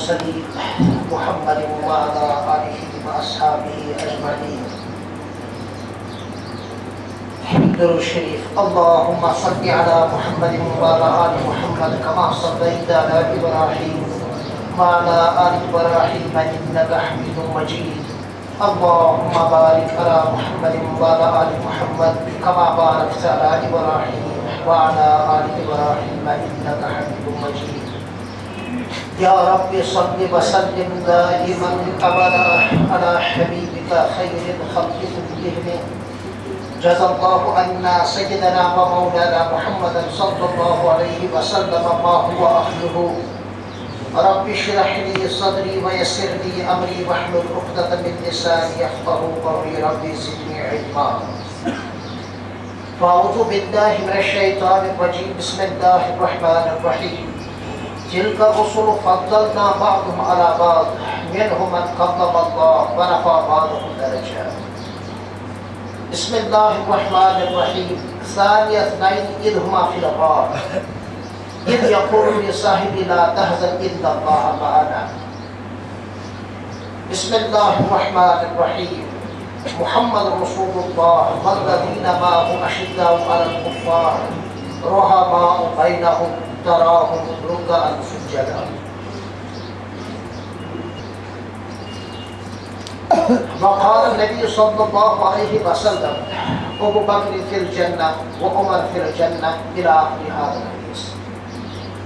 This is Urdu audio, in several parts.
المرسلين محمد وعلى آله وأصحابه أجمعين. درود شریف. اللهم صل على محمد وعلى آل محمد كما صليت على إبراهيم وعلى آل إبراهيم إنك حميد مجيد. اللهم بارك على محمد وعلى آل محمد كما باركت على إبراهيم وعلى آل إبراهيم إنك حميد مجيد. يا رب صل وسلم دائما أبدا على حبيبك خير الخلق كلهم. جزا الله عنا سيدنا ومولانا محمدا صلى الله عليه وسلم ما هو أهله. رب اشرح لي صدري ويسر لي أمري واحلل عقدة من لساني يفقهوا قولي. رب زدني علما. فأعوذ بالله من الشيطان الرجيم. بسم الله الرحمن الرحيم. تلك الرسل فضلنا بعضهم على بعض منهم من كلم الله ورفع بعضهم درجات. بسم الله الرحمن الرحيم. ثاني اثنين إذ هما في الغار إذ يقول لصاحبه لا تحزن إن الله معنا. بسم الله الرحمن الرحيم. محمد رسول الله والذين معه أشداء على الكفار رحماء بينهم تراهم ركعا سجدا. وقال النبي صلى الله عليه وسلم أبو بكر في الجنة وعمر في الجنة إلى آخر هذا الحديث.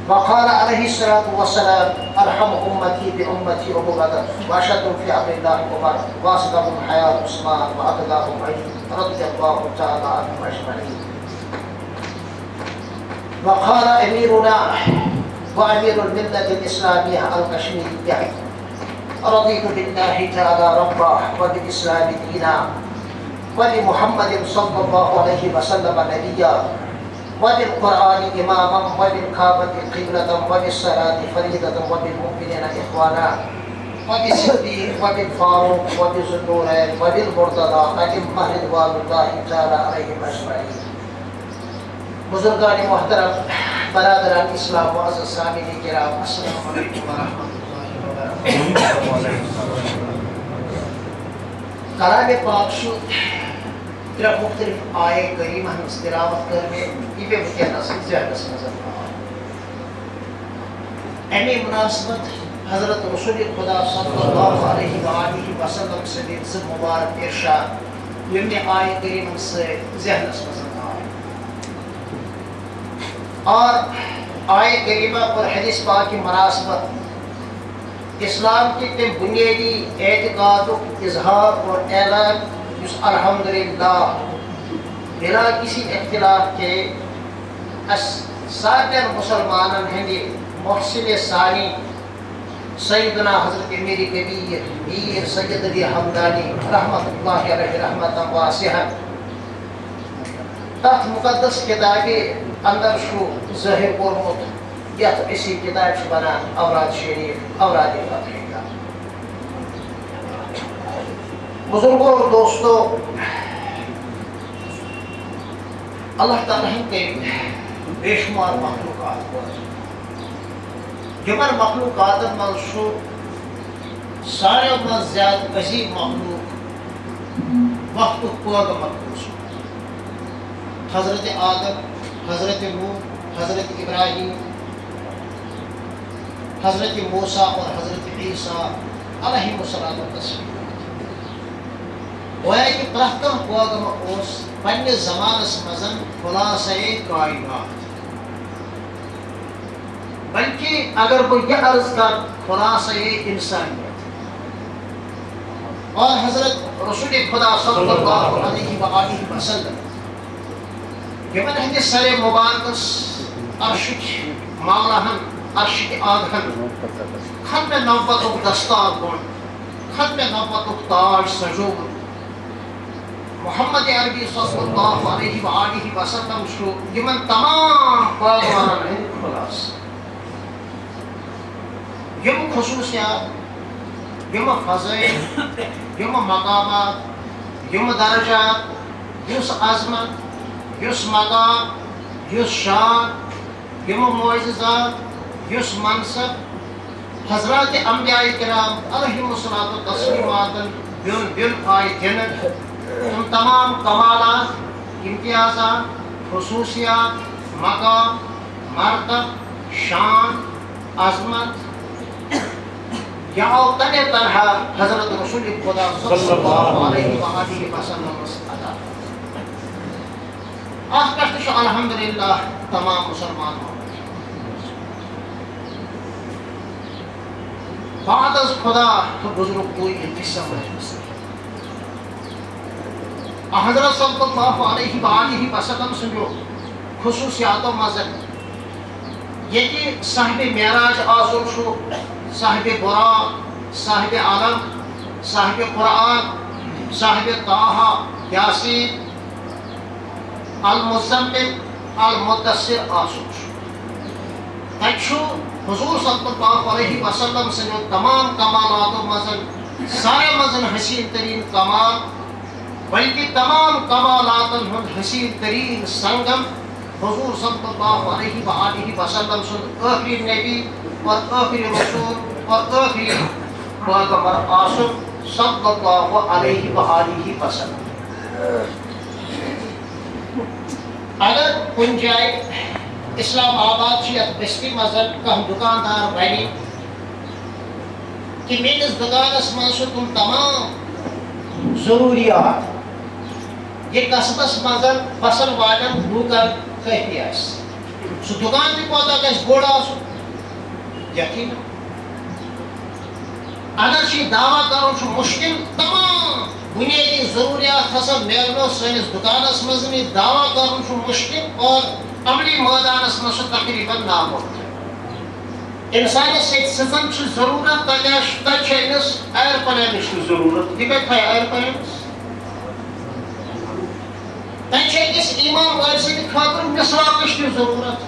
وقال عليه الصلاة والسلام أرحم أمتي بأمتي أبو بكر وأشدهم في أمر الله عمر وأصدقهم حياة عثمان وأقداهم علي رضي الله تعالى عنهم أجمعين. وقال أميرنا وأمير الملة الإسلامية الكشميرية رضيت بالله تعالى ربا وبالإسلام دينا وبمحمد صلى الله عليه وسلم نبيا وبالقرآن إماما وبالكعبة قبلة وبالصلاة فريضة وبالمؤمنين إخوانا وبالصديق وبالفاروق وبذي النورين وبالمرتضى أئمة رضوان الله تعالى عليهم أجمعين. بزرگان محترم، برادران اسلام، معزز سامعین کرام، السلام علیکم ورحمۃ اللہ وبرکاتہ. کلام پاک شو ترے مختلف آئے کریمہ ہنس تلاوت کرنے یہ بے وکیانہ سے زیادہ نظر آئے. امی مناسبت حضرت رسول خدا صلی اللہ علیہ وآلہ وسلم سے مبارک ارشاد یمن آئے کریمہ سے زیادہ نظر آئے. اور آئے کریمہ اور حدیث پاک کی مناسبت اسلام کی تم بنیادی اعتقاد و اظہار اور اعلان جس الحمدللہ بلا کسی اختلاف کے ساتھ مسلمانوں ہندی محسن ثانی سیدنا حضرت میری کبیر میر سید علی حمدانی رحمت اللہ علیہ رحمت واسعہ تحت مقدس کتابی اندر شو ظاہر کورمت یت اسی کتاب بنان اوراد شریف اوراد فاتحہ. بزرگوں اور دوستوں، اللہ تعالیٰ کے بے شمار مخلوقات جمن مخلوقات من شو سارے من زیادہ عظیم مخلوق وقت پوگ مخلوق حضرت آدم، حضرت نوح، حضرت ابراہیم، حضرت موسیٰ اور حضرت عیسیٰ علیہ الصلوۃ والتسلیم. گویا کہ پرٛٮ۪تھ کانٛہہ پٲغام اوس پنٛنِس زمانس منٛز خُلاصے کائنات. بلکہ اگر بہٕ یہِ عرض کر خُلاصے انسانیت. اور حضرت رسول خدا صلی اللہ علیہ وآلہ وسلم یمن ہندس سر مبارکس عرشک مولاہن عرشک آگہن ختم نبوتک دستار بون ختم نبوتک تاج سجوون محمد عربی صلی اللہ علیہ وآلہ وسلم شو یمن تمام پیغمبران ہند خلاص. یم خصوصیات، یم فضائل، یم مقامات، یم درجات، یس عظمت، یس مقام، یس شان، یم معجزات، یس منصب، حضرات انبیاء کرام علیہم الصلوۃ والتسلیمات بن آئے دن تم تمام کمالات، امتیازات، خصوصیات، مقام، مرتب، شان، عظمت یہ آو تنہ طرح حضرت رسول خدا صلی اللہ علیہ وآلہ وسلم عطا آج پہ الحمدللہ تمام مسلمان بعد از خدا تو بزرگ کوئی انتظام ہے حضرت صلی اللہ علیہ وآلہ وسلم سنجو خصوصیات و مذہب یہ صاحب معراج آسن شو، صاحب براق، صاحب عالم، صاحب قرآن، صاحب طه، یاسین، المزمل، المدثر آسن شو تچو حضور صلی اللہ علیہ وسلم سنجو تمام کمالات و مزن سارے مزن حسین ترین کمال بلکہ تمام کمالات حسین ترین سنگم حضور صلی اللہ علیہ وآلہ وسلم سن آخری نبی اور آخری رسول اور آخری پیغمبر آسن صلی اللہ علیہ وآلہ وسلم. اگر کن جائے اسلام آباد یتھ بستی مزن کم دکاندار بنی کہ میرس دکانس من تم تمام ضروریات یہ قصبس مزن بسن والن لوکن کہتی آس سو دکان تہ کوتا گژھِ بوڑ آسن یقینا اگر یہ دعویٰ کرن مشکل تمام بنیادی ضروریات ہسا میلنو سنس دکانس مزن یہ دعویٰ کرن مشکل اور عملی میدانس مز تقریباً ناممکن. انسانس سزن ضرورت تتہ امس ایئر پلینس ضرورت یہ کتہ ایئر پلینس تتہ أکس ایمان وٲلۍ سٕنٛدِ خٲطرٕ مسواکٕچ تہِ ضروٗرت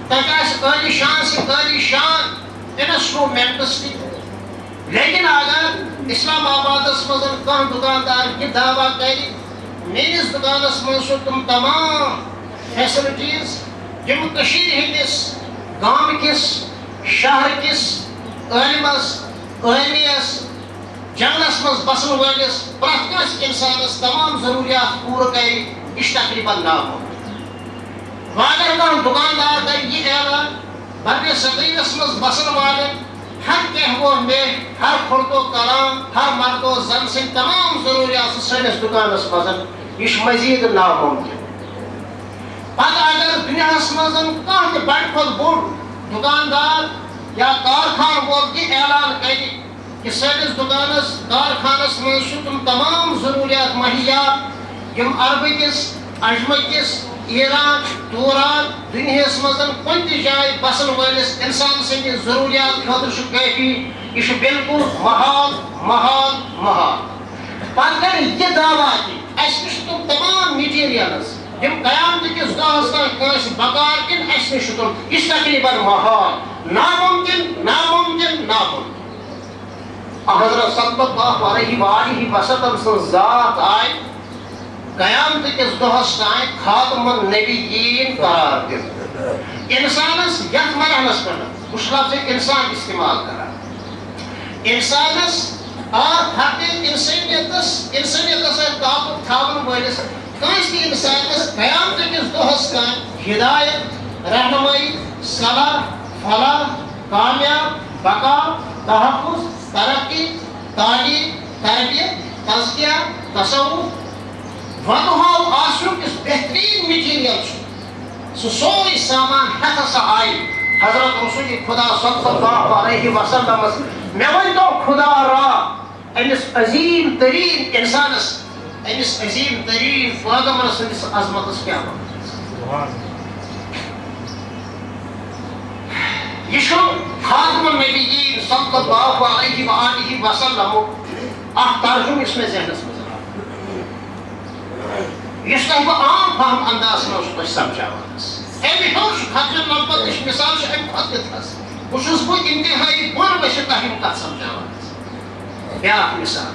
تتہِ آسہِ عٲلی شان سۭتۍ عٲلی شان انسٹرومینٹس تہِ. لیکن اگر اسلام آبادس منٛز کانٛہہ دُکاندار یہِ دعویٰ کرِ میٲنِس دُکانس منٛز چھُ تِم تمام فیسلٹیز یم کشیر ہندس گام کس شہر کس عالمس عالمیس جنگلس مز بسن ولس پرت کس انسانس تمام ضروریات پور کر یہ تقریباً ناممکن. اگر کانٛہہ دکاندار کر یہ اعلان بر صغیرس مز بسن والن ہر کہو میں ہر خرد و کلام ہر مرد و زن سن تمام ضروریات سنس دکانس مز یہ مزید ناممکن. پتہ اگر دنیاس مز کانٛہہ تہِ بڑِ کھۄتہٕ بوٚڑ دُکاندار یا کارخان وول تہِ اعلان کرِ کہ سٲنِس دُکانس کارخانس منٛز چھُ تِم تمام ضروٗریات مہیا یِم عربہٕ کِس عجمہٕ کِس ایران توران دُنیاہس منٛز کُنہِ تہِ جایہِ بسن وٲلِس اِنسان سٕنٛدِ ضروٗریات خٲطرٕ چھُ کٲفی. یہ چھُ بالکل محال محال محال. پتہٕ کر یہِ دعوا تہِ اَسہِ نِش چھِ تِم تمام میٹیٖریلز یم قیامت کس دہس تک کٲنٛسہِ بکار کِنہٕ اَسہِ نِش چھُ تِم یہِ چھُ تقریباً محال ناممکن ناممکن ناممکن. حضرت صلی اللہ علیہ وآلہ وسلم سٕنٛز ذات آیہِ قیامت کس دہس تام خاتم النبیین قرار دِنہٕ. انسانس یتھ مرحلس پٮ۪ٹھ بہٕ چھُس لفظ انسان استعمال کران انسانس حق انسٲنیتس تعلق تھاون وٲلِس کٲنٛسہِ تہِ انسانس قیامت کس دہس تام ہدایت رہنمائی صلاح فلاح کامیاب بقا تحفظ ترقی تعلیم تربیت تزکیہ تصوف ودہو آسنُک یُس بہترین میٹیریل چھُ سُہ سورُے سامان ہٮ۪تھ ہسا آیہِ حضرت رسول خدا صلی اللہ علیہ وسلمس. مےٚ ؤنۍتو خدا را أمِس عظیٖم تریٖن انسانس أمِس عظیٖم تریٖن پیغمبر سٕنٛدِس عظمتس کیٛاہ وَنو. یہ چھُ خاتم النبیین صلی اللہ علیہ وآلہ وسلمُک اکھ ترجمہٕ یُس مےٚ ذہنس منٛز یُس تۄہہِ بہٕ عام فہم انداز منٛز چھُس تۄہہِ سمجھاوان امہِ ہیوٚر چھُ خطرٕ نبوتٕچ مثال چھِ امہِ کھۄتہٕ تہِ تھٔز. بہٕ چھُس بہٕ انتہٲیی بۄن ؤسِتھ تۄہہِ یِم کتھ سمجھاوان. بیٛاکھ مثال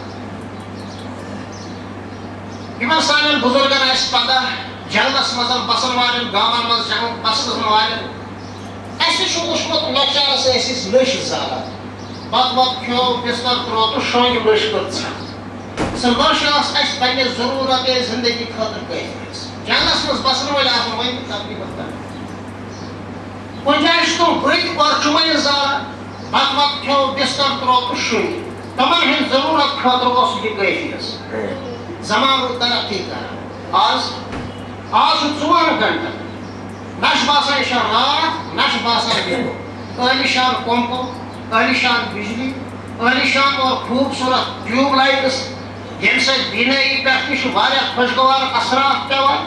یِمن سانٮ۪ن بُزرگن آسہِ پتہ جنگلس منٛز بسن والٮ۪ن گامن منٛز بسن والٮ۪ن وچھمت لۄکچارس ٲسۍ أسۍ لٔش زالان بتہٕ وتہٕ کھیوٚو بِستر تروو تہٕ شۄنٛگہِ لٔش کٔر ژھٮ۪ن سۄ لٔش ٲس اَسہِ پننہِ ضروٗرت زندگی خٲطرٕ کٲفی جنگلس منٛز بسن وٲلۍ آسن وۄنۍ تقریٖبن کران کُنہِ جایہِ چھِ تِم بٔتۍ اور چُمنہِ زالان بتہٕ وتہٕ کھیوٚو بِستر تروو تہٕ شۄنٛگہِ تِمن ہٕنٛدِ ضروٗرت خٲطرٕ اوس یہِ کٲفی زمان روٗد ترقی کران آز چھُ 24 گنٹن نہ چھُ باسان یہِ چھا راتھ نہ چھُ باسان دۄہ عٲلیشان پمپہٕ عٲلیشان بجلی عٲلیشان اور خوٗبصوٗرت ٹیوٗب لایٹٕس ییٚمہِ سۭتۍ بینٲیی پٮ۪ٹھ تہِ چھُ واریاہ خۄشگوار اثرات پیٚوان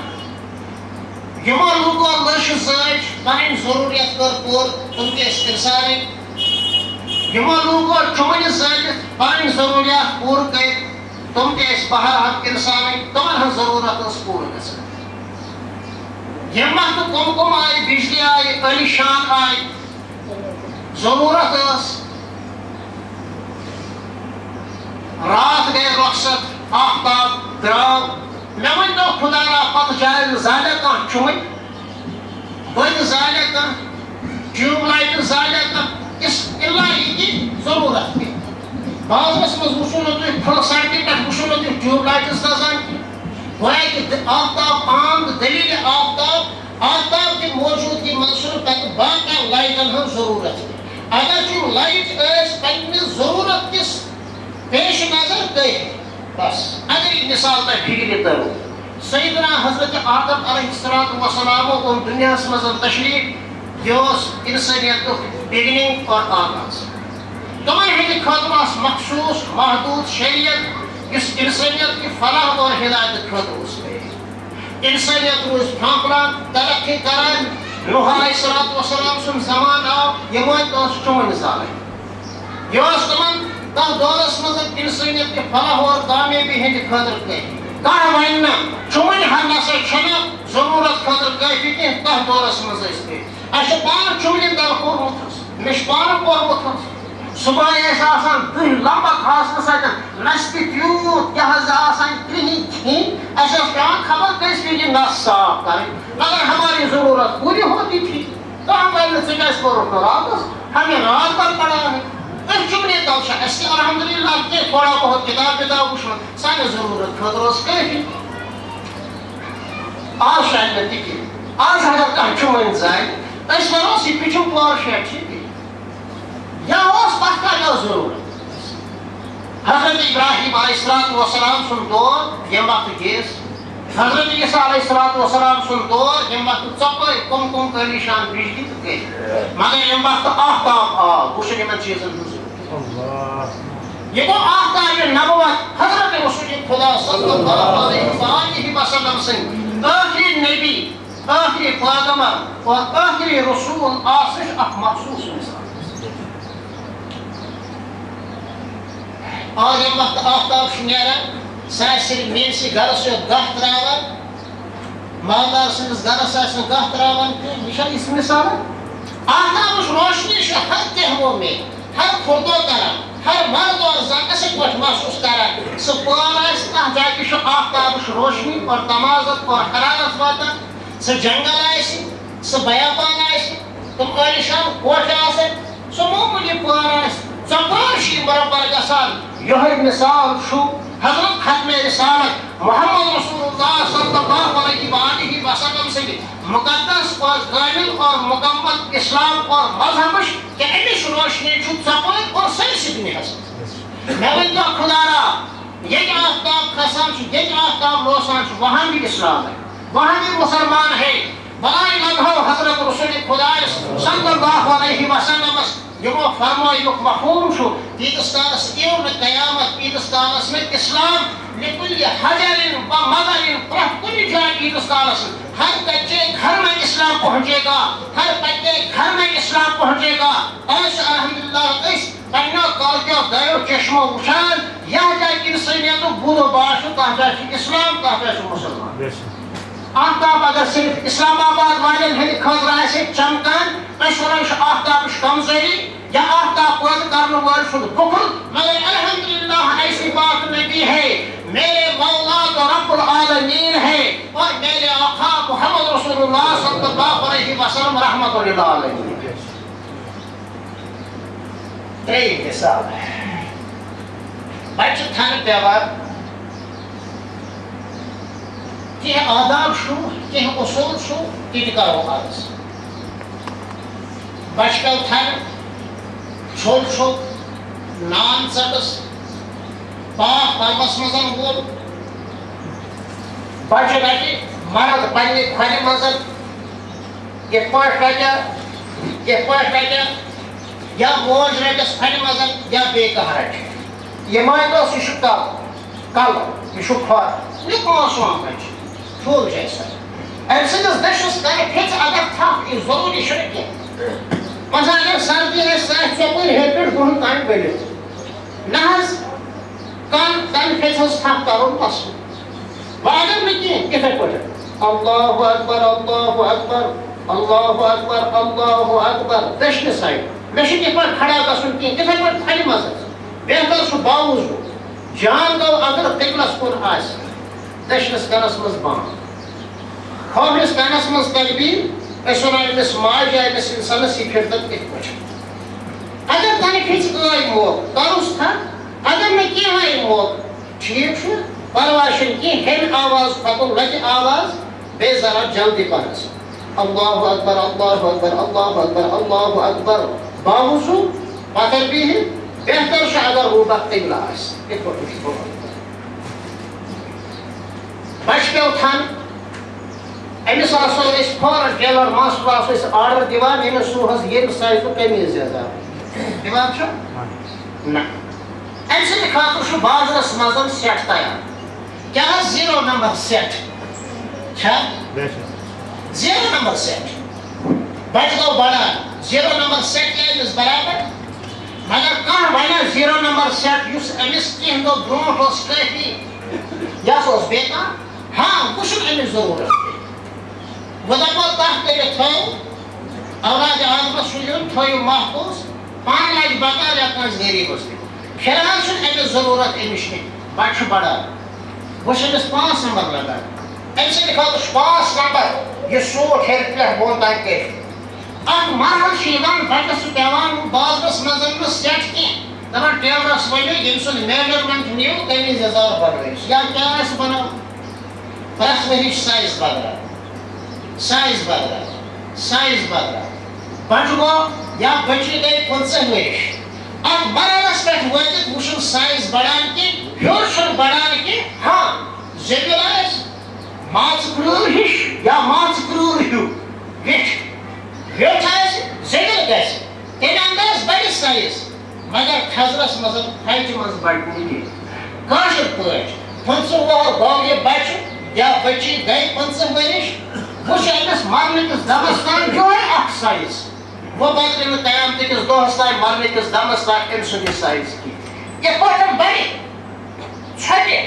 یِمو لوٗکو لٔش زٲج پنٕنۍ ضروٗریت کٔر پوٗرٕ تِم تہِ ٲسۍ اِنسانٕے یِمو لوٗکو چُمنہِ زٲلِتھ پنٕنۍ ضروٗریات پوٗرٕ کٔرۍ تِم تہِ ٲسۍ بہرحق اِنسانٕے تِمن ہٕنٛز ضروٗرت ٲس پوٗرٕ گژھان ییٚمہِ وقتہٕ کُم آیہِ بجلی آیہِ عٲلیشان آیہِ ضروٗرت ٲس رات گٔے رۄخصت آفتاب درٛاو مےٚ ؤنۍتو خۄدا را پتہٕ جایہِ زالیا کانٛہہ چُمٕنۍ بٔتۍ زالیا کانٛہہ ٹیوٗب لایٹہٕ زالیا کانٛہہ اِلا یہِ کہِ ضروٗرت کہِ بازرس منٛز وٕچھو نہٕ تُہۍ پھٕل سڑکہِ پٮ۪ٹھ وٕچھو نہٕ تُہۍ ٹیوٗب لایٹٕس دزان کینٛہہ گویا کہِ آفتاب عام تہٕ دٔلیٖلہِ آفتاب کہِ موجوٗدگی منٛز چھُنہٕ تتہِ باقین لایٹن ہٕنٛز ضروٗرت کینٛہہ اگر تِم لایٹ ٲسۍ پننہِ ضروٗرت کِس پیش نظر گٔے بس اگر یہِ مثال تۄہہِ فِکرِ تٔرو سیدنا حضرت آدم علیہ الصلوۃ والسلامو اوٚن دُنیاہس منٛز تشریٖف یہِ اوس اِنسٲنیتُک بِگنِنٛگ اور آغاز تِمن ہٕنٛدِ خٲطرٕ ٲس مخصوٗص محدوٗد شریعت یُس اِنسٲنیت کہِ فلاح اور ہدایتہٕ خٲطرٕ اوس اِنسٲنیت روٗز پھانٛپھران ترقی کران نوح علیہ الصلوۃ والسلام سُنٛد زمانہٕ آو یِمن تہِ ٲس چُمنۍ زالٕنۍ یہِ اوس تِمن تتھ دورس منٛز اِنسٲنیت کہِ فلاح اور کامیٲبی ہٕنٛدِ خٲطرٕ کٲفی کانٛہہ وَنہِ نہٕ چُمنۍ ہن نسا چھنہٕ ضروٗرت خٲطرٕ کٲفی کینٛہہ تتھ دورس منٛز ٲسۍ کٲفی اَسہِ چھُ پانہٕ چُمنہِ دل کوٚرمُت مےٚ چھُ پانہٕ کوٚرمُت صُبحٲے ٲسۍ آسان 2 لمبہٕ کھاسنہٕ سۭتۍ نَسہِ تہِ تیوٗت کیٛاہ حظ آسان کِہیٖنۍ اَسہِ ٲس پیٚوان خبر کٔژِ پھِرِ یہِ نس صاف کَرٕنۍ مگر ہماری ضروٗرت پوٗرِ ہوتی تھی کانٛہہ وَنہِ نہٕ ژٕ کیٛازِ کوٚرُکھ نہٕ راتس ہمیں رات بھر پڑا ہے أسۍ چُمنہِ تل چھِ اَسہِ تہِ الحمدُاللہ کینٛہہ تھوڑا بہت کِتاب وِتاب وٕچھمُت سانہِ ضروٗرت خٲطرٕ اوس کٲفی آز چھُ اَتہِ نہٕ تہِ کینٛہہ آز اگر کانٛہہ چُمنۍ زالہِ أسۍ وَنوس یہِ پِچھُم پور شیٹ چھِ یا اوس تتھ کَتہِ ٲس ضروٗرت حضرت ابراہیم علیہ الصلوۃ والسلام سُنٛد دور ییٚمہِ وقتہٕ گیس حضرت عیسیٰ علیہ الصلوۃ والسلام سُنٛد دور ییٚمہِ وقتہٕ ژۄپٲرۍ کُم عٲلیشان بجلی تہٕ گٔے مگر ییٚمہِ وقتہٕ آفتاب آو بہٕ چھُس یِمن چیٖزن ہٕنٛز یہ گوٚو آفتابِ نبوت حضرت رسول خدا صلی اللہ علیہ وسلم سٕنٛدۍ ٲخری نبی ٲخری پیغمبر اور ٲخری رسوٗل آسنٕچ اکھ مخصوٗص مثال آز ییٚمہِ وقتہٕ آفتاب چھُ نیران سُہ آسہِ صرف میٲنسٕے گرس یوت گاہ تراوان مالدار سٕنٛدِس گرس آسہِ نہٕ گاہ تراوان کینٛہہ یہِ چھا یِژھ مثال آفتابٕچ روشنی چھِ ہر کینٛہہ میں ہر خُردو کران ہر مرد اور زن اصل پٲٹھۍ محسوٗس کران سُہ پور آسہِ کانٛہہ جایہِ تہِ چھُ آفتابٕچ روشنی اور تمازت اور حرارت واتان سُہ جنگل آسہِ سُہ بیابان آسہِ تِم عٲلیشان کوٹھۍ آسن سُہ معموٗلی پور آسہِ ژۄپٲرۍ چھِ یہِ برابر گژھان یِہوٚے مثال چھُ حضرت ختمِ رسالت محمد رسول اللہ صلی اللہ علیہ وآلہ وسلم سٕنٛدِ مقدس اور کامل اور مکمل اسلام اور مذہبٕچ کہ اَمِچ روشنی چھُ ژۄپٲرۍ اور سٲرسٕے دُنیاہس منٛز مےٚ ؤنۍتو خۄدا را ییٚتہِ آفتاب کھسان چھُ ییٚتہِ آفتاب روزان چھُ وہاں بھی اسلام ہے وہاں بھی مسلمان ہے بلائے لگاو حضرت رسول خدایس صلی اللہ علیہ وسلمس یِمو فرمٲیُک مفہوٗم چھُ تیٖتِس کالس یِیو نہٕ قیامت تیٖتِس کالس نہٕ اسلام لِکُلہِ حجرِن و مدرِن پرٛٮ۪تھ کُنہِ جایہِ تیٖتِس کالس ہر کچے گھر میں اسلام پہنچے گا ہر پکے گھر میں اسلام پہنچے گا آج الحمدللہ أسۍ پنٛنیو کالچو دۄیو چشمو وٕچھان یتھ جایہِ اِنسٲنیتُک بُدھ و باش چھُ تتھ جایہِ چھُ اسلام تتھ جایہِ چھُ مُسلمان آفتاب اگر صرف اسلام آباد والٮ۪ن ہٕنٛدِ خٲطرٕ آسہِ چمکان أسۍ وَنو یہِ چھُ آفتابٕچ کمزوری یا آفتاب پٲدٕ کرنہٕ وٲلۍ سُنٛد بُخل مگر الحمدللہ ایسی بات نبی ہے میرے مولا تو رب العالمین ہے اور میرے آقا محمد رسول اللہ صلی اللہ علیہ وسلم رحمۃ اللہ علیہ ترٛیٚیِم حِساب بَچہِ تھاونہٕ پیٚوان کینٛہہ آداب چھُ کینٛہہ اصوٗل چھُ تہِ تہِ کَرو آز بَچہِ پیٚو تھاونہٕ چھوٚل چھوٚل نان ژَٹس پاک پَلوَس منٛز وول بَچہِ رَٹہِ مرد پنٛنہِ کھۄرِ منٛز یِتھ پٲٹھۍ رَٹہِ یا موج رَٹٮ۪س کھۄرِ منٛز یا بیٚیہِ کانٛہہ رَٹہِ یہِ مٲنۍتوس یہِ چھُ کَلہٕ یہِ چھُ کھۄر یہِ پانٛژھ بَچہِ ٹھوٗل چھِ اَسہِ أمۍ سٕنٛدِس دٔچھنِس کَرِ پھِژ اگر تھپھ یہِ ضروٗری چھُنہٕ کینٛہہ منٛزٕ اگر سردی آسہِ سُہ آسہِ ژۄپٲرۍ ہیٚرِ پٮ۪ٹھ بۄن تام بٔلِتھ نہ حظ کَن تَمہِ پھِژِ ہٕنٛز تھپھ کَرُن پَسنٛد وۄنۍ اگر نہٕ کینٛہہ یِتھَے پٲٹھۍ اللہ اکبر اللہ اکبر اللہ اکبر اللہ اکبر دٔچھنہِ سایڈٕ مےٚ چھُنہٕ یِتھ پٲٹھۍ کھڑا گژھُن کینٛہہ یِتھَے پٲٹھۍ کھَرِ منٛز بہتر چھُ باوضوٗ جان گوٚو اگر قبلَس کُن آسہِ دٔچھنِس کَنَس منٛز بنٛد کھوورِس کَنَس منٛز تلبیٖن أسۍ وَنو أمِس ماجہِ أمِس اِنسانَس یہِ پھِرتَن یِتھ پٲٹھۍ اگر تَمہِ پھِژِ آے موقعہٕ کَرُس تھَپھ اگر نہٕ کینٛہہ آے موقعہٕ ٹھیٖک چھُ پَرواے چھُنہٕ کینٛہہ ہیٚمہِ آواز کھۄتہٕ لَگہِ آواز بیٚیہِ ذرا جلدی پَہنَس اللہ اکبر اللہ اکبر اللہ اکبر اللہ اکبر باوضوٗ پَتھر بِہِتھ بہتر چھُ اگر روٗبہ قبلہ آسہِ یِتھ پٲٹھۍ چھُ بَچہِ پیٚو تھاونہٕ أمِس آسو أسۍ فارن ٹیلر ماسٹر آسو أسۍ آرڈر دِوان ییٚمِس سُہ حظ ییٚمہِ سایزُک قمیٖض یَزار دِوان چھُ نہ اَمہِ سٕنٛدِ خٲطرٕ چھُ بازرَس منٛز سیٹ تیار کیٛاہ حظ 0 نمبر سیٹ چھا 0 نمبر سیٹ بَچہِ گوٚو بَڑان 0 نمبر سیٹ یی أمِس برابر مگر کانٛہہ وَنیٛا 0 نمبر سیٹ یُس أمِس کینٛہہ دۄہ برونٛٹھ اوس کٲفی یہِ ہسا اوس بیٚیہِ کانٛہہ ہاں وۄنۍ چھُنہٕ أمِس ضروٗرت وۄنۍ دَپو تَتھ کٔرِتھ تھٲیِو اولادِ عالمَس چھُ یُن تھٲیِو محفوٗظ پانہٕ لَگہِ بَکار یا کٲنٛسہِ غریٖبَس تہِ فِلحال چھُنہٕ أمِس ضروٗرت أمِس کینٛہہ بَچہِ چھُ بَڑان وۄنۍ چھِ أمِس 5 نمبر لگان أمۍ سٕنٛدِ خٲطرٕ چھُ 5 نمبر یہِ سوٗٹ ہیٚرِ پٮ۪ٹھ بۄن تام کٔرِتھ اکھ مرحلہٕ چھُ یِوان بَچَس چھُ پیٚوان بازرَس منٛز نہٕ سیٹ کینٛہہ دَپان ٹیلرَس ؤنِو ییٚمہِ سُنٛد میجرمینٹ نِیِو قمیٖض یَزار بَنٲیِو یا کیٛاہ آسہِ بَناوُن پرٛٮ۪تھ ؤری چھُ سایز بَدلان بَچہِ گوٚو یا بٔچی گٔے 15 ؤرِش اَتھ مرحلَس پٮ۪ٹھ وٲتِتھ وٕچھُن سایز بَڑان کینٛہہ ہیوٚر چھُنہٕ بَڑان کینٛہہ ہاں زٔمیٖن آسہِ ماژٕ کرٛوٗر ہِش یا ماژٕ کرٛوٗر ہیوٗ ویٚٹھۍ ویٚٹھ آسہِ زٔمیٖن گژھِ تَمہِ اَنداز بَڑِ سایز مگر تھزرَس منٛز پھَچہِ منٛز بَڑِ نہٕ کینٛہہ کٲشِر پٲٹھۍ 15 وُہُر گوٚو یہِ بَچہِ یا بٔچی گٔے 15 ؤرِش وۄنۍ چھُ أمِس مرنٕکِس دمَس تام یِہوٚے اکھ سایز وۄنۍ بدلہِ نہٕ قیامتٕکِس دۄہَس تام مرنٕکِس دمَس تام أمۍ سُنٛد یہِ سایز کینٛہہ یِتھ پٲٹھۍ بَڑِ ژھۄپہِ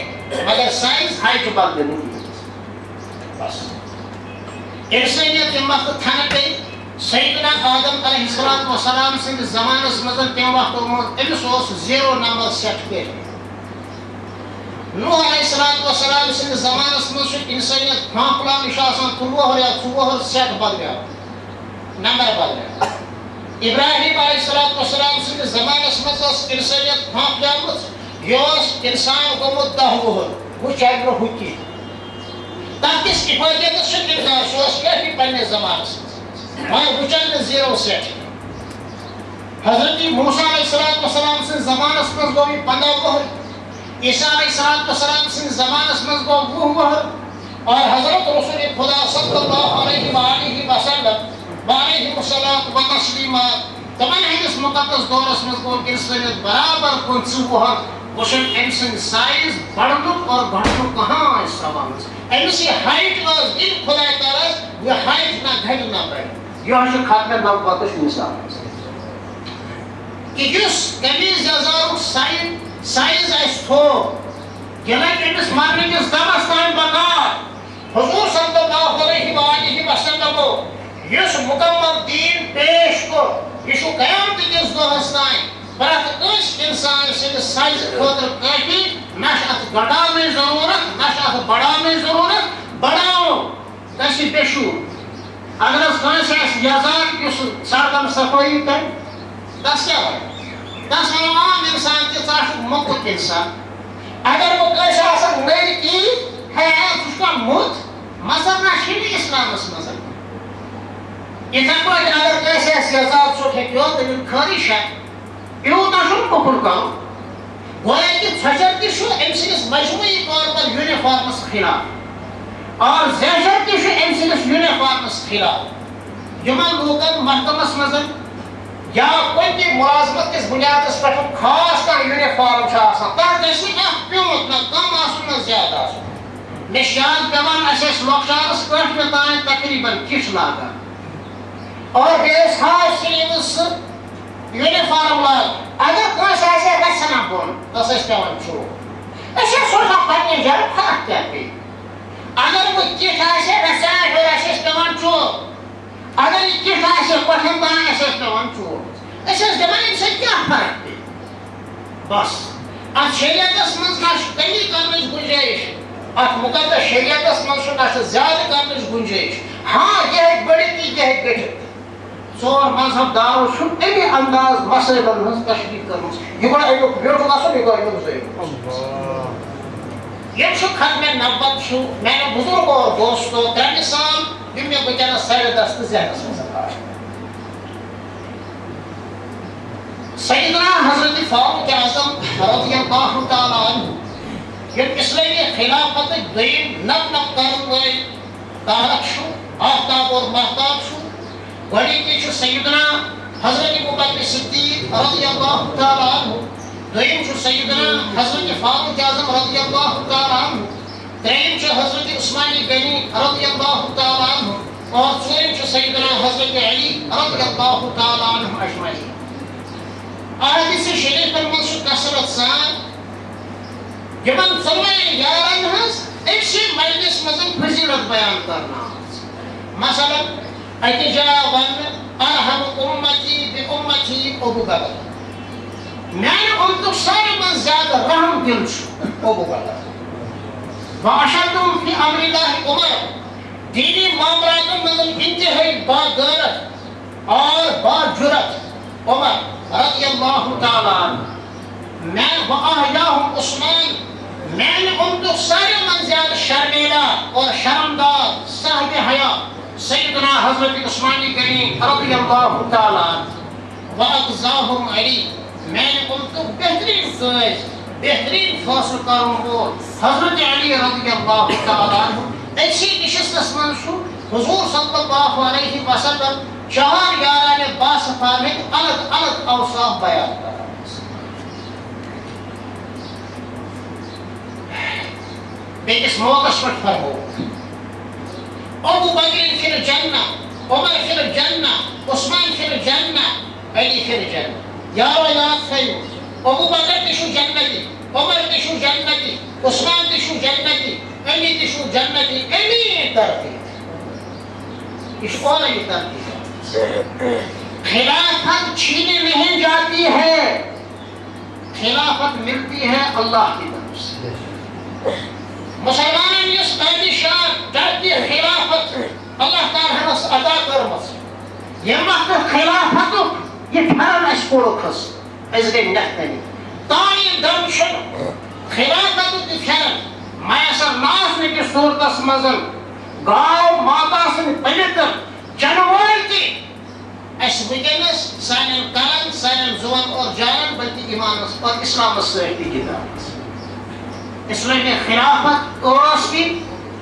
مگر سایز ہایٹہِ بدلہِ نہٕ کِہیٖنۍ بس اِنسٲنیت ییٚمہِ وقتہٕ تھنہٕ پیٚیہِ سیدنا آدم علیہ الصلوۃ والسلام سٕنٛدِس زمانَس منٛز تَمہِ وقتہٕ اوٚنمُت أمِس اوس 0 نمبر سیٹ کٔرِتھ نوح علیہ الصلوۃ والسلام سٕنٛدِس زمانَس منٛز چھُ اِنسٲنیت پھانٛپلان یہِ چھُ آسان 13 یا 14 سیٹ بدلیٛاو نمبر بدلیٛاو ابراہیٖم علیہ الصلوۃ والسلام سٕنٛدِس زمانَس منٛز ٲس اِنسٲنیت پھانٛپلیمٕژ یہِ اوس اِنسان گوٚمُت 10 وُہُر وۄنۍ چلہِ نہٕ ہُہ کینٛہہ تَتھ کِس اِفٲدیتَس چھُ اِنکار سُہ اوس کٲفی پنٛنِس زمانَس منٛز وۄنۍ وۄنۍ چلہِ نہٕ 0 سیٹ حضرت موسیٰ علیہ الصلوۃ والسلام سٕنٛدِس زمانَس منٛز گوٚو یہِ 15 وُہُر عیسیٰ علیہ الصلوۃ والسلام سٕنٛدِس زمانَس منٛز گوٚو 20 وُہُر اور حضرت رسول خدا صلی اللہ علیہ وآلہ وسلم وعلیہ الصلاۃ وتسلیمات تِمن ہٕنٛدِس مُقدس دورَس منٛز گوٚو اِنسٲنیت برابر 15 وُہُر وۄنۍ چھُنہٕ أمۍ سٕنٛدِ سایز بڑنُک اور گھٹنُک کٕہۭنۍ سوال أمِس یہِ ہایٹ ٲس دِنۍ خۄداے تعالیٰ یہِ ہایٹ نہ گھٹہِ نہ بڑِ یِہوٚے چھُ ختمِ نبوتٕچ مِثال کہِ یُس قمیٖض یَزارُک سایز آسہِ تھوٚد یہِ لَگہِ أمِس مرنٕکِس دمَس تام بکار حضوٗر صلی اللہ علیہ وآلہ وسلمو یُس مُکمل دیٖن پیش کوٚر یہِ چھُ قیامتٕکِس دۄہَس تام پرٛٮ۪تھ کٲنٛسہِ اِنسان سٕنٛدِس سایزٕ خٲطرٕ کٲفی نہ چھِ اَتھ گۄڈاونٕچ ضروٗرت نہ چھِ اَتھ بڑاونٕچ ضروٗرت بڑاوو گژھِ بےٚشوٗر اگر حظ کٲنٛسہِ آسہِ یَزار یُس سڑکَن صفٲیی کَرِ تَس کیٛاہ وَنہِ تس ونو عام انسان تہ ژٕ موٚکُر انسان اگر بہٕ کٲنٛسہِ آسان نٔرۍ کی ہے ژٕ چھُکھا موٚت مذہب نہ چھُنہٕ اِسلامس منٛز یِتھے پٲٹھۍ اگر کٲنٛسہِ آسہِ یزاد ژوٚٹ ہیٚکہِ دٔپِتھ خٲرِش یوٗتاہ چھُنہٕ کُفُر کَرُن گویا کہ ژھۄچر تہِ چھُ أمۍ سٕنٛدِس مجموعی طور پر یوٗنِفارمس خلاف اور زیچر تہِ چھُ أمۍ سٕنٛدِس یوٗنِفارمس خلاف یِمن لوٗکن محکمس منٛز یا کُنہِ تہِ مُلازمت کِس بُنیادس پٮ۪ٹھ خاص کانٛہہ یوٗنِفارم چھُ آسان تتھ گژھِ نہٕ اکھ پیوٗنٛت نہ کم آسُن نہ زیادٕ آسُن مےٚ چھُ یاد پیٚوان اَسہِ ٲسۍ لۄکچارس ٲٹھمہِ تانۍ تقریٖبن کِٹھ لاگان اور بیٚیہِ ٲسۍ خاص سلیٖوٕز سُہ یوٗنِفارم لاگان اگر کٲنٛسہِ آسہِ ہے گژھِ نہ بۄن تس ٲسۍ پیٚوان چوب أسۍ ٲسۍ سوزان پننہِ جایہِ فرق کیٛاہ پیٚیہِ اگر وۄنۍ کِٹھ آسہِ ہے گژھان ہیوٚر اَسہِ ٲسۍ پیٚوان چوب اگر یہِ کِٹھ آسہِ ہے کۄٹھٮ۪ن تانۍ اَسہِ ٲسۍ پیٚوان چوب أسۍ ٲسۍ دپان اَمہِ سۭتۍ کیٛاہ فرق پیٚیہِ بس اتھ شریعتس منٛز نہ چھُ کمی کرنٕچ گُنجٲیِش اتھ مُقدس شریعتس منٛز چھُ نہ چھُ زیادٕ کرنٕچ گُنجٲیِش ہاں یہِ ہیٚکہِ بٔڑِتھ تہٕ یہِ ہیٚکہِ گٔٹھِتھ ژور مذہب دارو چھُ اَمہِ انداز مسٲیلن ہٕنٛز تشریح کٔرمٕژ یہِ گوٚو امیُک ویوٚٹھ گژھُن یہِ گوٚو امیُک زٲیِد ییٚتہِ چھُ ختمِ نبوت چھُ میانہِ بُزرگ اور دوستو ترٛےٚ مِثال یِم مےٚ وٕنکیٚنس سرِدس تہٕ ذہنس منٛز آے سیدنا حضرت فاروق اعظم رضی اللہ تعالیٰ عنہ یِم اسلٲمی خلافت دوٚیِم نو نو کرن وٲلۍ تارک چھُ آفتاب اور مہتاب چھُ گۄڈٕنِکی چھُ سیدنا حضرت ابوبکر صدیق رضی اللہ تعالیٰ عنہ دوٚیِم چھُ سیدنا حضرت فاروق اعظم رضی اللہ تعالیٰ عنہ ترٛیٚیِم چھُ حضرت عثمانی غنی رضی اللہ تعالیٰ عنہ اور ژوٗرِم چھُ سیدنا حضرت علی رضی اللہ تعالیٰ عنہ اجمعین احادیث شریفن منٛز چھُ کثرت سان یِمن ژۄنوَے یارن ہٕنٛز أکسٕے مجلس منٛز فضیلت بیان کرنہٕ آمٕژ مثلاً اکہِ جایہِ وننہٕ ارحم امتی بِ امتی ابو بکر میانہِ اُمتُک ساروی منٛز زیادٕ رحم دِل چھُ ابو بکر واشدُم فی امر اللہ عمر دینی معاملاتن منٛز انتہٲئی باغیرت اور باجرت عمر رضی اللہ تعالیٰ عنہ میں وآہیاہم عثمان میانہِ اُمتُک ساروی منٛز زیادٕ شرمیلا اور شرمدار صاحب حیا سیدنا حضرت عثمانی غنی رضی اللہ تعالیٰ عنہ واقضاہم علی میانہِ اُمتُک بہترین قٲضۍ بہترین فٲصلہٕ کرن وول حضرت علی رضی اللہ تعالیٰ عنہ أکسٕے نشستس منٛز چھُ حضور صلی اللہ علیہ وسلم چار یارانہِ باصفانٕکۍ الگ الگ اوصاف بیان کران بیٚکِس موقعس پٮ۪ٹھ فرمووُکھ ابو بکر فی الجنہ عمر فی الجنہ عثمان فی الجنہ علی فی الجنہ یارو یاد تھٲیِو ابو بکر تہِ چھُ جنتی عمر تہِ چھُ جنتی عثمان تہِ چھُ جنتی علی تہِ چھُ جنتی امی ترتیب یہ کون ہے یہ ترتیب خلافت چھینی نہیں جاتی ہے خلافت ملتی ہے اللہ کی طرف سے مسلمانن یُس قٲدِ شان جدِ خلافت اللہ تعالیٰ ہنس عطا کٔرمٕژ ییٚمہِ وقتہٕ خلافَتُک یہِ پھٮ۪رن اَسہِ کوٚڑُکھ حظ أسۍ گٔے نٮ۪کھنٔنی تانۍ دم چھُنہٕ خلافَتُک یہِ پھٮ۪رن میسر ناسنہٕ کِس صوٗرتس منٛز گاو ماتا سٕنٛدۍ پٔلِتر چنہٕ وٲلۍ تہِ اَسہِ وٕنکیٚنس سانٮ۪ن کلن سانٮ۪ن زُوَن اور جانن بلکہِ ایمانس اور اسلامس سۭتۍ تہِ گِنٛدان اسلامی خلافت ٲس تہِ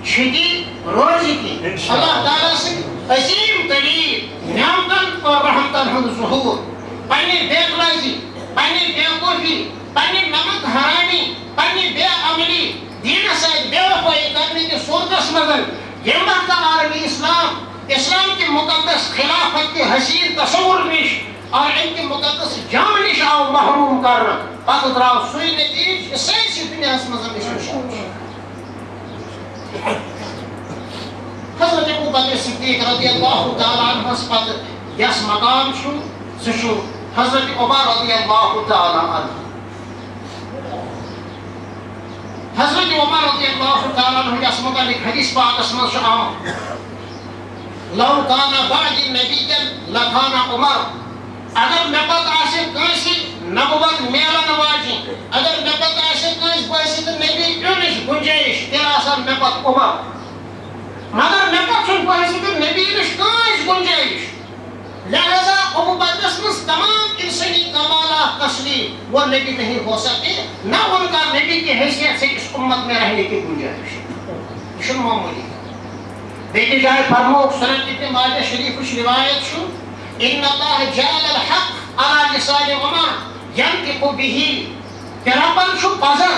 چھِ تہِ روزِ تہِ اللہ تعالیٰ سٕنٛدۍ عظیٖم تریٖن نعمتن اور رحمتن ہُنٛد ظہوٗر پننہِ بے غرضی پننہِ بے وقوٗفی پننہِ نمک حرامی پننہِ بے عملی دیٖنس سۭتۍ بے وفٲیی کرنہٕ کِس صوٗرتس منٛز ییٚمہِ وقتہٕ عالمِ اسلام کہِ مُقدس خلافت کہِ حسیٖن تصوُر نِش اور اَمہِ کہِ مُقدس جامہٕ نِش آو محروٗم کرنہٕ پتہٕ درٛاو سُے نتیٖجہٕ یہِ سٲرسٕے دُنیاہس منٛز أسۍ وٕچھان چھِ حضرت ابوبکر صدیق رضی اللہ تعالیٰ عنہس پتہٕ یس مقام چھُ سُہ چھُ حضرت عمر رضی اللہ تعالیٰ عنہ حضرت عمر رضی اللہ تعالیٰ عنہ یس متعلق حدیث پاکس منٛز چھُ آمُت لو کان بعدی نبیًّا لکان عمر اگر مےٚ پتہٕ آسہِ کٲنٛسہِ نبوت میلن واجی اگر مے پتہ آسہِ کٲنٛسہِ باسہِ تہٕ نبی یُنٕچ گُنجٲیِش تیٚلہِ آسان مے پتہٕ عمر مگر مے پتہٕ چھُنہٕ باسہِ تہٕ نبی نِش کٲنٛسہِ گُنجٲیِش لہذا ابو بکرس منٛز تمام انسانی کمالات تسلیم وہ نبی نہیں ہو سکتے نہ ان کا نبی کی حیثیت سے اس امت میں رہنے کی گنجائش یہ چھُنہٕ معمولی بیٚیہِ جایہِ فرمووُکھ سنن ابن ماجہ شریفٕچ روایت چھُ ان اللہ جعل الحق على لسان عمر ينطق به کہ ربن چھُ پزر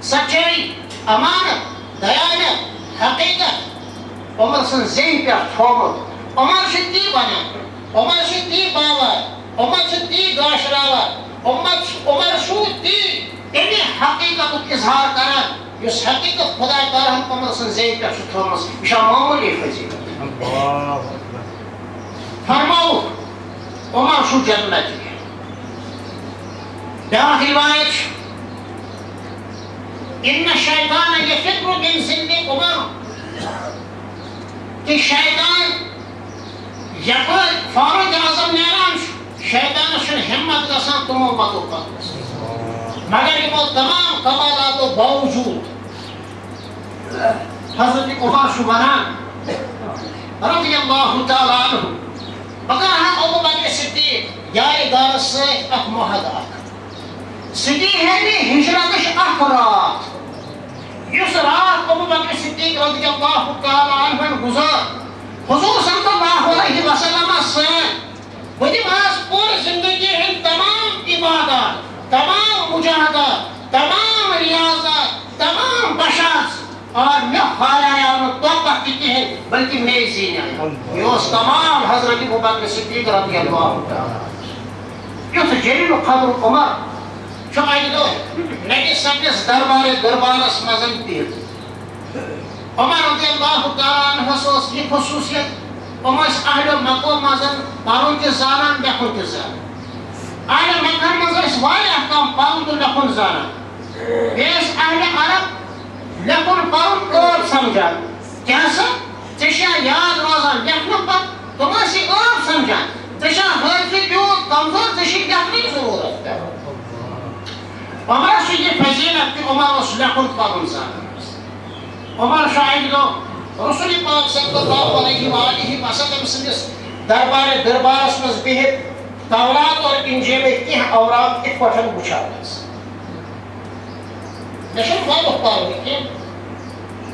سچائی امانت دیانت حقیقت عمر سٕنٛز زیٚیہِ پٮ۪ٹھ تھوٚومُت عمر چھُ تی ونان عمر چھُ تی باور عمر چھُ تی گاشراوان عمر چھُ تی تمہِ حقیقتُک اظہار کران یُس حقیقت خۄداے تعالیٰ ہن عمر سٕنٛز زیٚیہِ پٮ۪ٹھ چھُ تھٲومٕژ یہِ چھا معموٗلی فضیلت فرمووُکھ عمر چھُ جنتی بیٛاکھ روایت چھِ ان الشیطان یفر من ذل عمر کہ شیطان یپٲرۍ فاروق اعظم نیران چھُ شیطانس چھُنہٕ ہمت گژھان تِمو متو پکنس مگر یِمو تمام کمالاتو باوجوٗد حضرت عمر چھُ ونان رضی اللہ تعالیٰ عنہ بہٕ کرٕ ہا ابو بکر صدیق یارِ گارس سۭتۍ اکھ معاہدٕ اکھ سُہ دی ہے مےٚ ہجرتٕچ اکھ رات یُس رات ابو بکر صدیق رضی اللہ تعالیٰ عنہ گُزار حضور صلی اللہ علیہ وسلم سۭتۍ بہٕ دِمہس پوٗرٕ زندگی ہٕنٛدۍ تمام عبادات تمام مجاہدات تمام ریاضات تمام بشاژ اور مےٚ پھالیو نہٕ توپت تہِ کِہیٖنۍ بلکہِ مے زیٖنیو یہِ اوس تمام حضرت ابو بکر صدیق رضی اللہ تعالیٰ یُتھ جلیل القدر عمر چھُ اکہِ دۄہ نبی سٕنٛدِس دربارس منٛز بِہِتھ عمر رضی اللہ تعالیٰ عنہس اوس یہِ خصوٗصیت یِم ٲسۍ اہلِ مکو منٛز پرُن تہِ زانان لیکھُن تہِ زانان اہلِ مکن منٛز ٲسۍ واریاہ کم پرُن تہٕ لیکھُن زانان بیٚیہِ ٲسۍ اہلِ عرب لیکھُن پرُن عٲب سمجھان کیٛاہ سا ژےٚ چھا یاد روزان لیکھنہٕ پتہٕ تِم ٲسۍ یہِ عٲب سمجھان ژےٚ چھا حٲفظ تیوٗت کمزور ژےٚ چھِ لیکھنٕچ ضروٗرت پیٚوان عمرس چھُ یہِ فضیلت کہِ عمر اوس لیکھُن پرُن زانان عمر چھُ اکہِ دۄہ رسول پاک صلی اللہ علیہ وآلہ وسلم سٕنٛدِس دربارس منٛز بِہِتھ تورات اور انجیلٕکۍ کینٛہہ اوراق یِتھ پٲٹھۍ وٕچھان حظ مےٚ چھُنہٕ واریاہ پرنہٕ کینٛہہ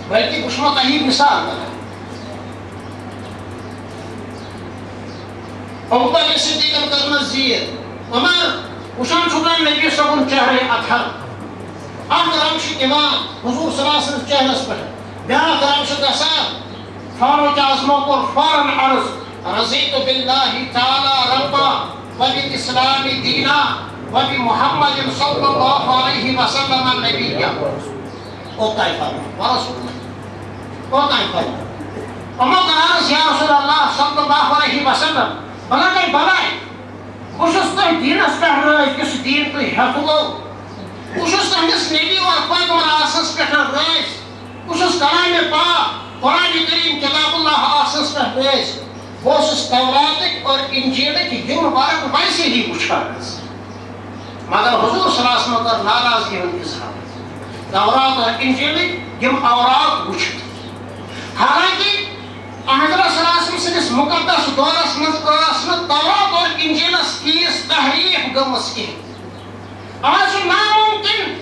بلکہِ بہٕ چھُسو تۄہہِ مثال کران ابو بکر صدیقن کٔرمٕژ زیٖر عمر وٕچھان چھُکھ نبی صٲبُن چہرے اطہر اکھ رنگ چھُ یِوان حضوٗر صلی اللہ علیہ وسلم چہرس پٮ۪ٹھ بیٛاکھ رنگ چھُ گژھان فاروق اعظمو کوٚر فوراً عرض رضیت باللہ تعالیٰ ربا وبالاسلام دینا وبمحمد صلی اللہ علیہ وسلم نبیا اوتانۍ فرماو ورسول اوتانۍ فرماو یِمو کٔر عرض یا رسول اللہ صلی اللہ علیہ وسلم بلے گٔے بلاے بہٕ چھُس تۄہہِ دیٖنس پٮ۪ٹھ رٲضۍ یُس دیٖن تُہۍ ہٮ۪تھوٕ بہٕ چھُس تُہنٛدِس نبی اور پیغمبر آسنس پٮ۪ٹھ رٲضۍ بہٕ چھُس کلامِ پاک قرآنِ کریم کتاب اللہ آسنس پٮ۪ٹھ رٲضۍ بہٕ اوسُس توراتٕکۍ اور انجیلٕکۍ یِم ورق ویسے ہی وٕچھان حظ مگر حضور صلی اللہ علیہ وسلم کٔر ناراضگی ہُنٛد اظہار تورات اور انجیلٕکۍ یِم اوراق وٕچھِتھ حالانکہِ حضرت صلی اللہ علیہ وسلم سٕنٛدِس مُقدس دورس منٛز ٲس نہٕ تورات اور انجیلس تیٖژ تحریٖف گٔمٕژ کینٛہہ آز چھُ ناممکن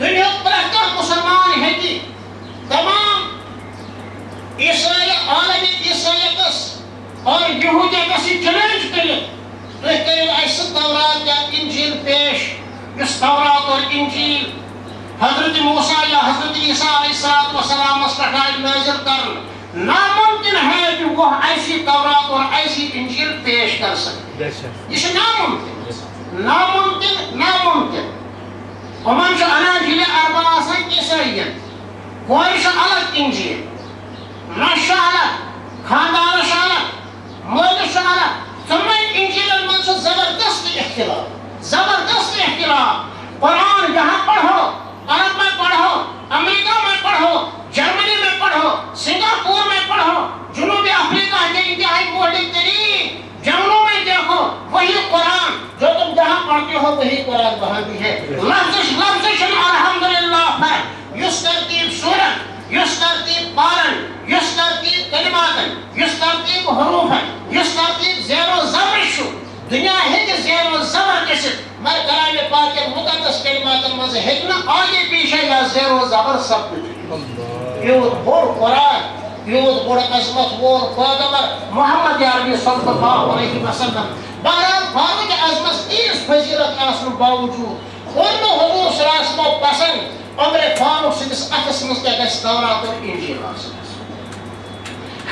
دُنیہُک پرٛٮ۪تھ کانٛہہ مُسلمان ہیٚکہِ تمام عیسٲیہِ عالمی عیسٲیتس اور یہوٗدیتس یہِ چیلینج کٔرِتھ تُہۍ کٔرِو اَسہِ سُہ تورات یا انجیل پیش یُس تورات اور انجیل حضرت موسیٰ یا حضرت عیسیٰ علیہ الصلوۃ والسلامس پٮ۪ٹھ آیہِ نٲزِل کرنہٕ ناممکن ہے کہ وہ ایسی تورات اور ایسی انجیل پیش کر سکے یہ چھُ ناممکن یِمن چھُ اناجیلِ اربع آسان عیسٲیین کورِ چھُ الگ انجیل نۄشہِ چھُ الگ خاندانس چھُ الگ مٲلِس چھُ الگ ژۄنوَے انجیلن منٛز چھُ زبردست اختلاف قرآن یہاں پڑھو عرب میں پڑھو امریکہ میں پڑھو جرمنی میں پڑھو سنگاپور میں پڑھو جنوبی افریقہ کے انتہائی مہلک ترین جنگلوں میں دیکھو وہی قرآن جو تم جہاں پڑھتے ہو وہی ترتیب حروف یس ترتیب زیر و زبر شو دنیا ہیکہ زیر و زبر گژھِتھ مگر کلام پاک کے مقدس کلماتن منٛز ہیٚکہِ نہٕ آگے پیچھے یا زیر و زبر سپدِتھ یوٗت بوٚڑ قرآن یوٗت بوٚڑ عظمت وول پیغمبر محمد عربی صلی اللہ علیہ وسلم بہرحال فاروق اعظمس تیٖژ فضیلت آسنہٕ باوجوٗد کوٚر نہٕ حضور صلی اللہ علیہ وسلمو پسنٛد عمر فاروق سٕنٛدِس اَتھس منٛز کیٛاہ گژھِ تورات اور انجیل آسٕنۍ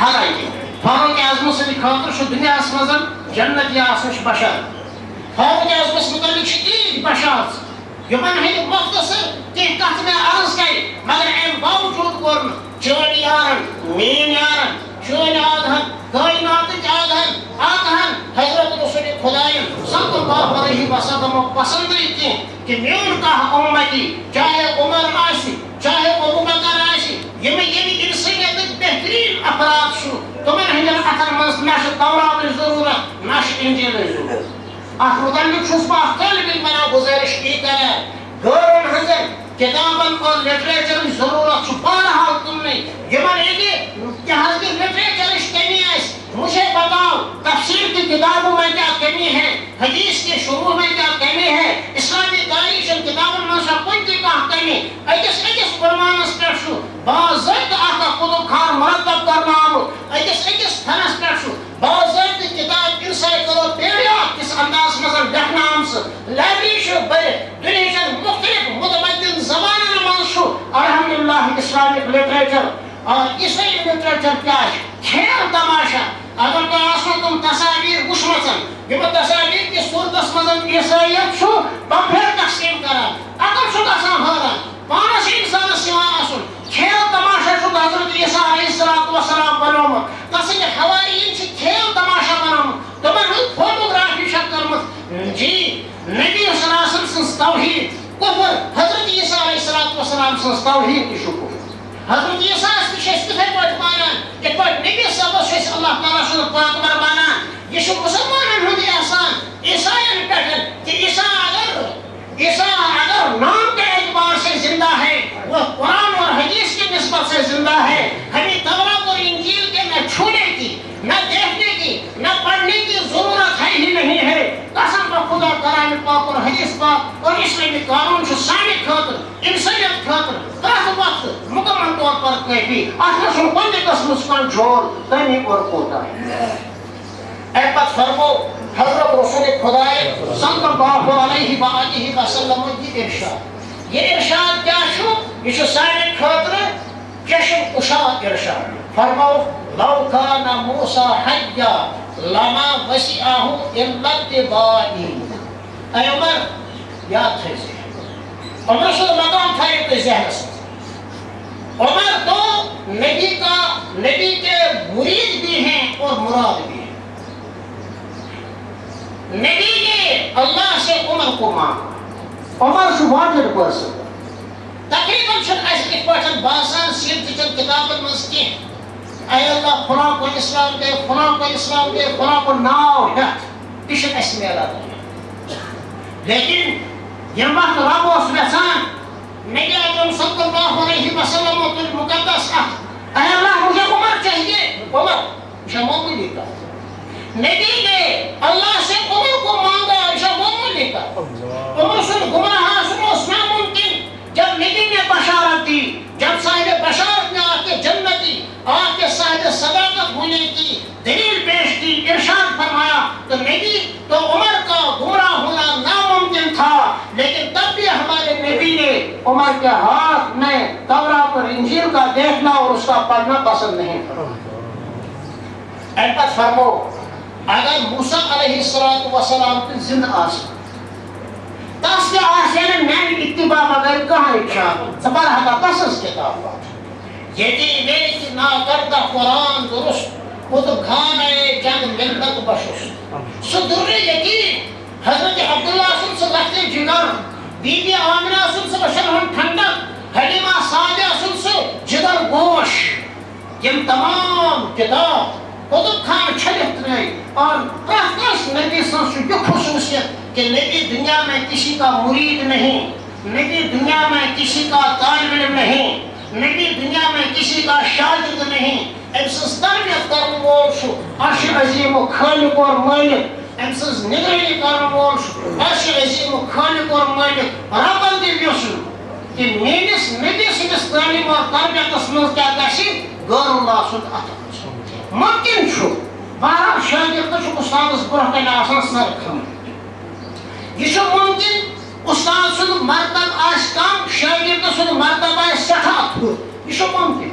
حالانکہ فاروق اعظم سٕنٛدِ خٲطرٕ چھُ دُنیاہس منٛز جنت آسنٕچ بشارت فاروق اعظمس متعلق چھِ تیٖتۍ بشارت یِمن ہٕنٛدۍ مختصر کینٛہہ کتھٕ مےٚ عرض کرِ مگر امہِ باوجوٗد کوٚر نہٕ چٲنۍ یارن میٛٲنۍ یارن چٲنۍ آدھن کٲیناتٕکۍ آدھن حضرت رسول خۄدایَن صلی اللہ علیہ وسلمو پسنٛدٕے کینٛہہ کہ میون کانٛہہ اُمتی چاہے عمر آسہِ چاہے ابو بکر آسہِ ییٚمہِ اِنسٲنیتٕکۍ بہتریٖن افراد چھُ تِمن ہٕنٛدٮ۪ن اَتھن منٛز نہ چھِ توراتٕچ ضروٗرت نہ چھِ انجیلٕچ ضروٗرت اتھ متعلق چھُس بہٕ اکھ طٲلبِ علمن گُزٲرِش یی کران غٲرن ہٕنٛزن کتابن اور لٹریچرٕچ ضروٗرت چھُ بہرحال تِمنٕے یِمن ییٚتہِ کیٛاہ حظ کہِ لٹریچرٕچ کمی آسہِ مجھے بتاؤ تفسیر کی کتابوں میں کیا کمی ہے حدیث کے شروع میں کیا کمی ہے اسلامی تاریخ کتابوں میں سے کُنہِ تہِ کانٛہہ کمی أکِس قربانس پٮ۪ٹھ چھُ باضٲبطہٕ اکھ کُتُب خان مرتب کرنہٕ آمُت أکِس تھنس پٮ۪ٹھ چھُ باضٲبطہٕ کتاب انسائکلوپیڈیا کِس اندازس منٛز لیکھنہٕ آمژٕ لائبریری چھِ بٔرِتھ دُنہِچن مختلف متمدن زبانن منٛز چھُ الحمدللہ اسلامک لٹریچر اور عیسائی لٹریچر کیا ہے کھیل تماشا اگر تۄہہِ آسنو تِم تصاویر وٕچھمژن یِمن تصاویر کِس صوٗرتس منٛز عیسٲیت چھُ بمپھیر تقسیٖم کران عقل چھُ گژھان حٲران پانس انسانس یِوان آسُن کھیل تماشا چھُ حضرت عیسیٰ علیہ الصلوۃ والسلام بنومُت تسٕنٛدِ حوارین چھِ کھیل تماشا بنومُت تِمن ہٕنٛز فوٹوگرافی چھکھ کٔرمٕژ جی نبی صلی اللہ علیہ وسلم سٕنٛز توحیٖد کُفر حضرت عیسیٰ علیہ الصلوۃ والسلام سٕنٛز توحیٖد تہِ چھُ کُفر حضرت عیسیٰ تہِ چھِ أسۍ تِتھَے پٲٹھۍ مانان یِتھ پٲٹھۍ نبی صٲبس چھِ أسۍ اللہ تعالیٰ سُنٛد پیغمبر مانان یہ چھُ مُسلمانن ہُنٛد احسان عیسائین پٮ۪ٹھ کہ عیسیٰ اگر نام کے اعتبار سے زندہ ہے وہ قرآن اور حدیث کی نسبت سے زندہ ہے ہمیں تورات اور انجیل کے نہ چھونے کی نہ دیکھنے کی نہ پڑھنے کی ضرورت ہے ہی نہیں ہے قسم بخدا کلام پاک اور حدیث پاک اور اسلامی قانون چھُ سانہِ خٲطرٕ انسانیت خٲطرٕ پرٛٮ۪تھ وقتہٕ مکمل طور پر کٲفی اتھ منٛز چھُنہٕ کُنہِ تہِ قٕسمٕچ کنٹرول کمی اور کوتاہی اَمہِ پتہٕ فرمو حضرت رسول خدا صلی اللہ علیہ وآلہ وسلم یہ ارشاد کیا چھُ یہ چھُ سانہِ خٲطرٕ چشم کشا ارشاد فرمو لو کان موسیٰ حیا لما وسعہ الا اتباعی اے عمر یاد تھٲیزِ عمر سُنٛد مقام تھٲیِو تُہۍ ذہنس منٛز عمر تو نبی کے مرید بھی ہیں اور مراد بھی ہیں نبی نے اللہ سے عمر کو مانگا عمر چھُ wanted person تقریباً چھُنہٕ اَسہِ یِتھ پٲٹھۍ باسان سیٖرتٕچن کِتابن منٛز کینٛہہ اے اللہ فلاں کو اسلام دے فلاں کو اسلام دے فلاں کو ناو ہٮ۪تھ تہِ چھُنہٕ اَسہِ میلان لیکن ییٚمہِ وقتہٕ رب اوس یژھان نبی اکرم صلی اللہ علیہ وسلم تُلہِ مقدس اتھ اے اللہ مجھے عمر چاہیے عمر یہ چھا معمولی کتھ نبی نے اللہ سے عمر کو مانگا یہ چھا معمولی کتھ عمر سُنٛد گمراہ آسُن اوس ناممکن جب نبی نے بشارت دی جب صاحب بشارت نے آپ کے جنتی آپ کے صاحب صداقت ہونے کی دلیل پیش کی ارشاد فرمایا تو نبی تو عمر کا گمراہ ہونا ناممکن تھا لیکن تب بھی ہمارے نبی نے عمر کے ہاتھ میں تورات اور انجیل کا دیکھنا اور اس کا پڑھنا پسند نہیں کرا ایپت فرمو اگر موسیٰ علیہ السلام کی زندہ آسن تس کے آسین میان اتباع مگر کہاں اچھان زبر حقا تسس کتاب یتی ویت نا کردہ قرآن درست کتب خانہ جنگ ملت بشست صدر یقین حضرت عبداللہ سن سے لکھتے جگر بی بی آمنہ سن سے بشر ہم ٹھنڈک حلیمہ سادہ سن سے جگر گوش یم تمام کتاب کتب خان چھلت رہے اور پرہتس نبی سنسو یہ خصوصیت کہ نبی دنیا میں کسی کا مرید نہیں نبی دنیا میں کسی کا طالب علم نہیں نبی دنیا میں کسی کا شاگرد نہیں امسز تربیت کرن وول ارش عظیم و خالق اور مالک امسز نگرانی کرن وول ارش عظیم و خالق اور مالک ربن دی یوسن کہ میس نبی سندس تعلیم اور تربیتس مز کیا گژھِ غیر اللہ سند اتھ ممکن بہرحال شاگرد استادس برہ کن آسان سر کھمن یہ ممکن استاد سند مرتبہ آس کم شاگرد سند مرتبہ آس سٹھا تھوٚد یہ ممکن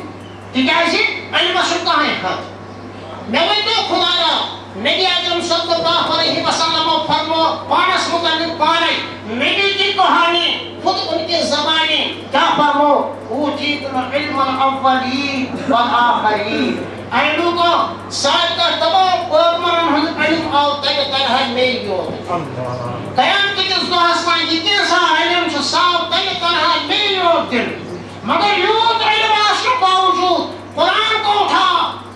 تکیازِ علمس چھُ کٕہٕنۍ حد مےٚ ؤنۍتو خدایا نبی اکرم صلی اللہ علیہ وسلم فرمو پانس متعلق پانے نبی کی کہانی خود ان کی زبانی کیا فرمو اوتیت العلم الاولین والآخرین اے لوگوں ساتھ کا تمام قومن ہند علم آو تک طرح میری یوت قیام کی جس دعاس میں یہ کیسا علم سے صاف تک طرح میری یوت دل مگر یوت علم آس کے باوجود قرآن کو اٹھا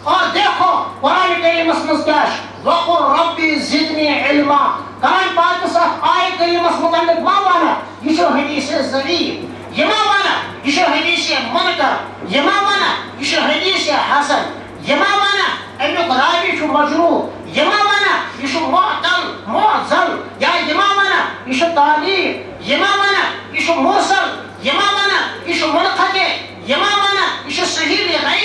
اور دیکھو قرآن کریم اسمس کیاش وقل ربی زدنی علما قرآن پاک صاحب آئے کریم اس متعلق ما وانا یہ شو حدیث ضعیف یہ ما وانا یہ شو حدیث منکر یہ ما وانا یہ شو حدیث حسن یہ ما وانا امیک راوی شو مجروح یہ ما وانا یہ شو معتل معزل یا یہ ما وانا یہ شو تعلیق یہ ما وانا یہ شو مرسل یہ ما وانا یہ شو منقطع یہ ما وانا یہ شو صحیح لغیرہ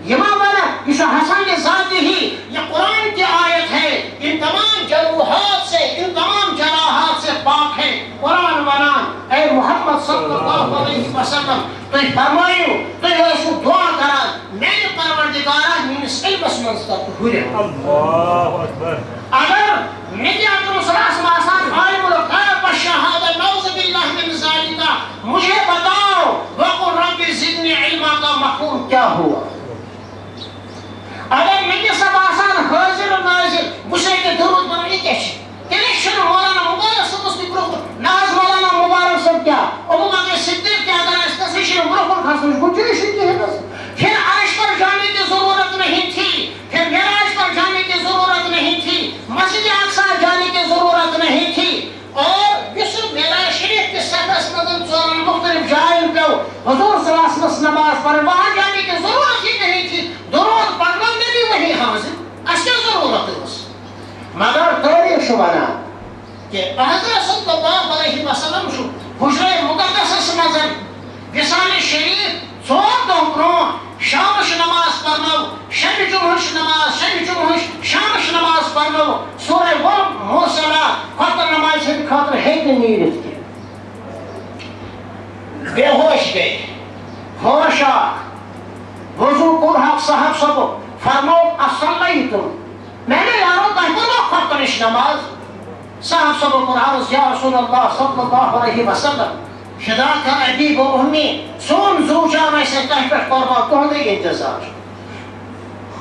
یہ ما وانا یہ شو حسن ذاتی ہی یہ قرآن کی آیت ہے ان تمام جروحات سے ان تمام جراحات سے پاک ہے قرآن ونان اے محمد صلی اللہ علیہ وسلم تو فرمائیو تو یہ دعا کرا میرے پروردگارہ میرے علمس منز کا ہورے اللہ اکبر اگر نبی اکرم صلی اللہ علیہ وسلم عالم الغیب والشہادہ نعوذ باللہ من ذالک مجھے بتاؤ وقل رب زدنی علما کا مفہوم کیا ہوا اگر نبی صلی اللہ علیہ وسلم حاضر و ناظر بسے کے درود بنائی کیسے کنیکشن مولانا مبارک صاحب اس کی بروکر ناز مولانا مبارک صاحب کیا ابو بکر صدیق کیا اگر اس تصویشن بروکر خاصوش گنجائش کی ہے پھر عرش پر جانے کی ضرورت نہیں تھی پھر معراج پر جانے کی ضرورت نہیں تھی مسجد اقصی جانے کی ضرورت نہیں تھی اور یوسف معراج شریف کے سفر مدن چورن مختلف جائیں پہ حضور صلی اللہ علیہ وسلم نماز پڑھے وہاں جانے کی ضرورت ہی نہیں تھی درود پڑھنا میں بھی وہی حاضر اس کی ضرورت ہے اس مگر تاریخ شبانا کہ حضرت صلی اللہ علیہ وسلم شو حجر مقدس مذہب وصال شریف ژور دۄہ برونٛہہ شامش نماز پرنو شب جمعش نماز شب جمعش شامش نماز پرنو سورہ مرسلہ خطر نماز ہند خاطر ہیکہ نیرت کی بے ہوش گئے ہوش وضو کوٚرہکھ صاحب صبح فرمو اصلیتم میں نے یارو تہ کوٚروا خطرش نماز صاحب صبح کوٚر عرض یا رسول اللہ صلی اللہ علیہ وسلم شداک ابی و امی سون زوجان ایسے تہ پہ قربا تہندے انتظار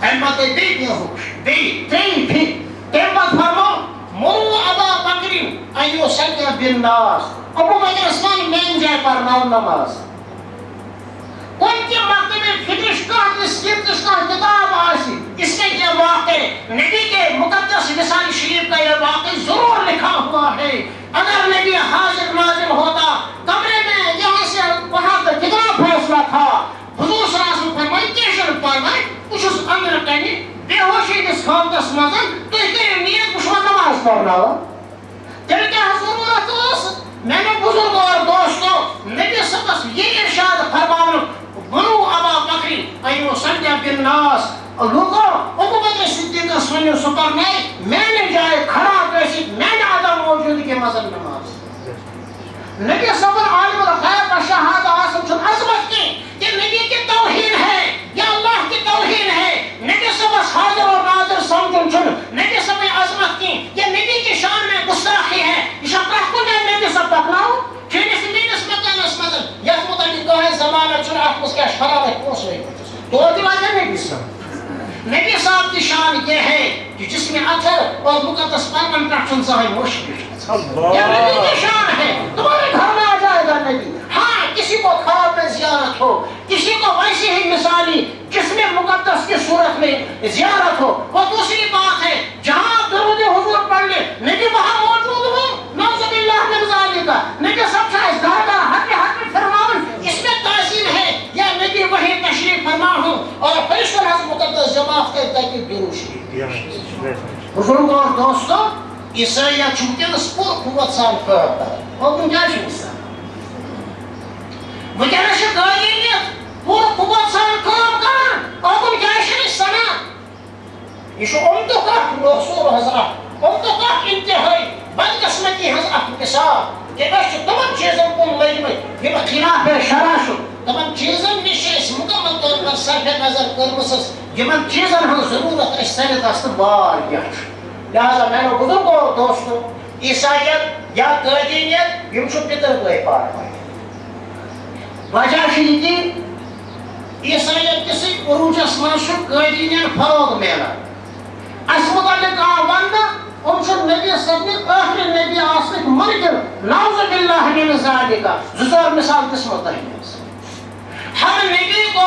احمد بے ہوش بے تری پھر تم بعد فرمو مرو ابا بکر ایو سکر بالناس ابو بکر اسمان مین جائے پر نو نماز ان کے مکتب فکرش کا سیرتش کا کتاب آسی اس میں یہ واقع نبی کے مقدس وصال شریف کا یہ واقع ضرور لکھا ہوا ہے اگر نبی حاضر ناظر ہوتا کمرے میں یہاں سے وہاں کا کتنا فیصلہ تھا حضور صلی اللہ علیہ وسلم فرمائی کیشن پڑھائی کچھ اس اندر کہنی بے ہوشی کس خامدس مزن تو اتنے نیت کچھ نماز پڑھنا ہوا تیرے کیا ضرورت اس میں نے بزرگ اور دوستوں نبی صلی اللہ علیہ وسلم یہ ارشاد فرمانا منو ابا بکری ایو سنجا بالناس لوگوں ابو بکر صدیق سنو سپر میں نے جائے کھڑا پیسی میں نے عدم موجود کے مذہب نماز نبی صبر عالم الغیب و شہادہ آسم چھن عظمت کی کہ نبی کی توہین ہے یا اللہ کی توہین ہے نبی صبر حاضر اور ناظر سمجھن چھن نبی صبر عظمت کی کہ نبی کی شان میں گستاخی ہے یہ شکرہ کو جائے نبی صبر پکڑاؤ چھنے سے نیس مکان اسمدن یک متعلق دعائے زمانہ چھن احمس کے اشخراب ہے پوس رہی تو دیواجہ نبی صبر نبی صاحب کی شان یہ ہے کہ جس میں اثر اور مقدس پرمن کا چن سائے مشکل یہ نبی کی شان ہے تمہارے گھر میں آ جائے گا نبی ہاں کسی کو خواب میں زیارت ہو کسی کو ویسی ہی مثالی جس میں مقدس کی صورت میں زیارت ہو وہ دوسری بات ہے جہاں درود حضور پڑھ لے نبی وہاں موجود ہو نعوذ باللہ من ذالک نبی سب سے اس گھر کا حق فرماون اس میں تعظیم ہے یا نبی وہی تشریف فرما ہو اور فرشتوں حضرت مقدس درود شریف بزرگوں اور دوستوں عیسائیت ونکس پور قوت سان کام کر اور کیا مثال ونکس قٲلیٖنیت پور قوت سان کام کر اور کیا سنان یہ عمدک اخ محصور حض عمدک اخ انتہائی بدقسمتی ہز اخ مثال کہ تمن چیزن کن لگمت یم خلاف شرع تمن چیزن نش مکمل طور پر صرف نظر کرمس یمن چیزن ہن ضرورت سنت اس واریاہ لہذا میانو بزرگو اور دوستو عیسائیت یا قٲلیٖنیت یم پتر بٲے پارٕ وجہ یہ عیسائیت کس عروجس مز قٲلیٖنین فروغ ملان اس متعلق آو ونہ نبی صدیق آخری نبی آسنک منکر نعوذ باللہ من ذالک زور مثال کس متعلق ہم نبی کو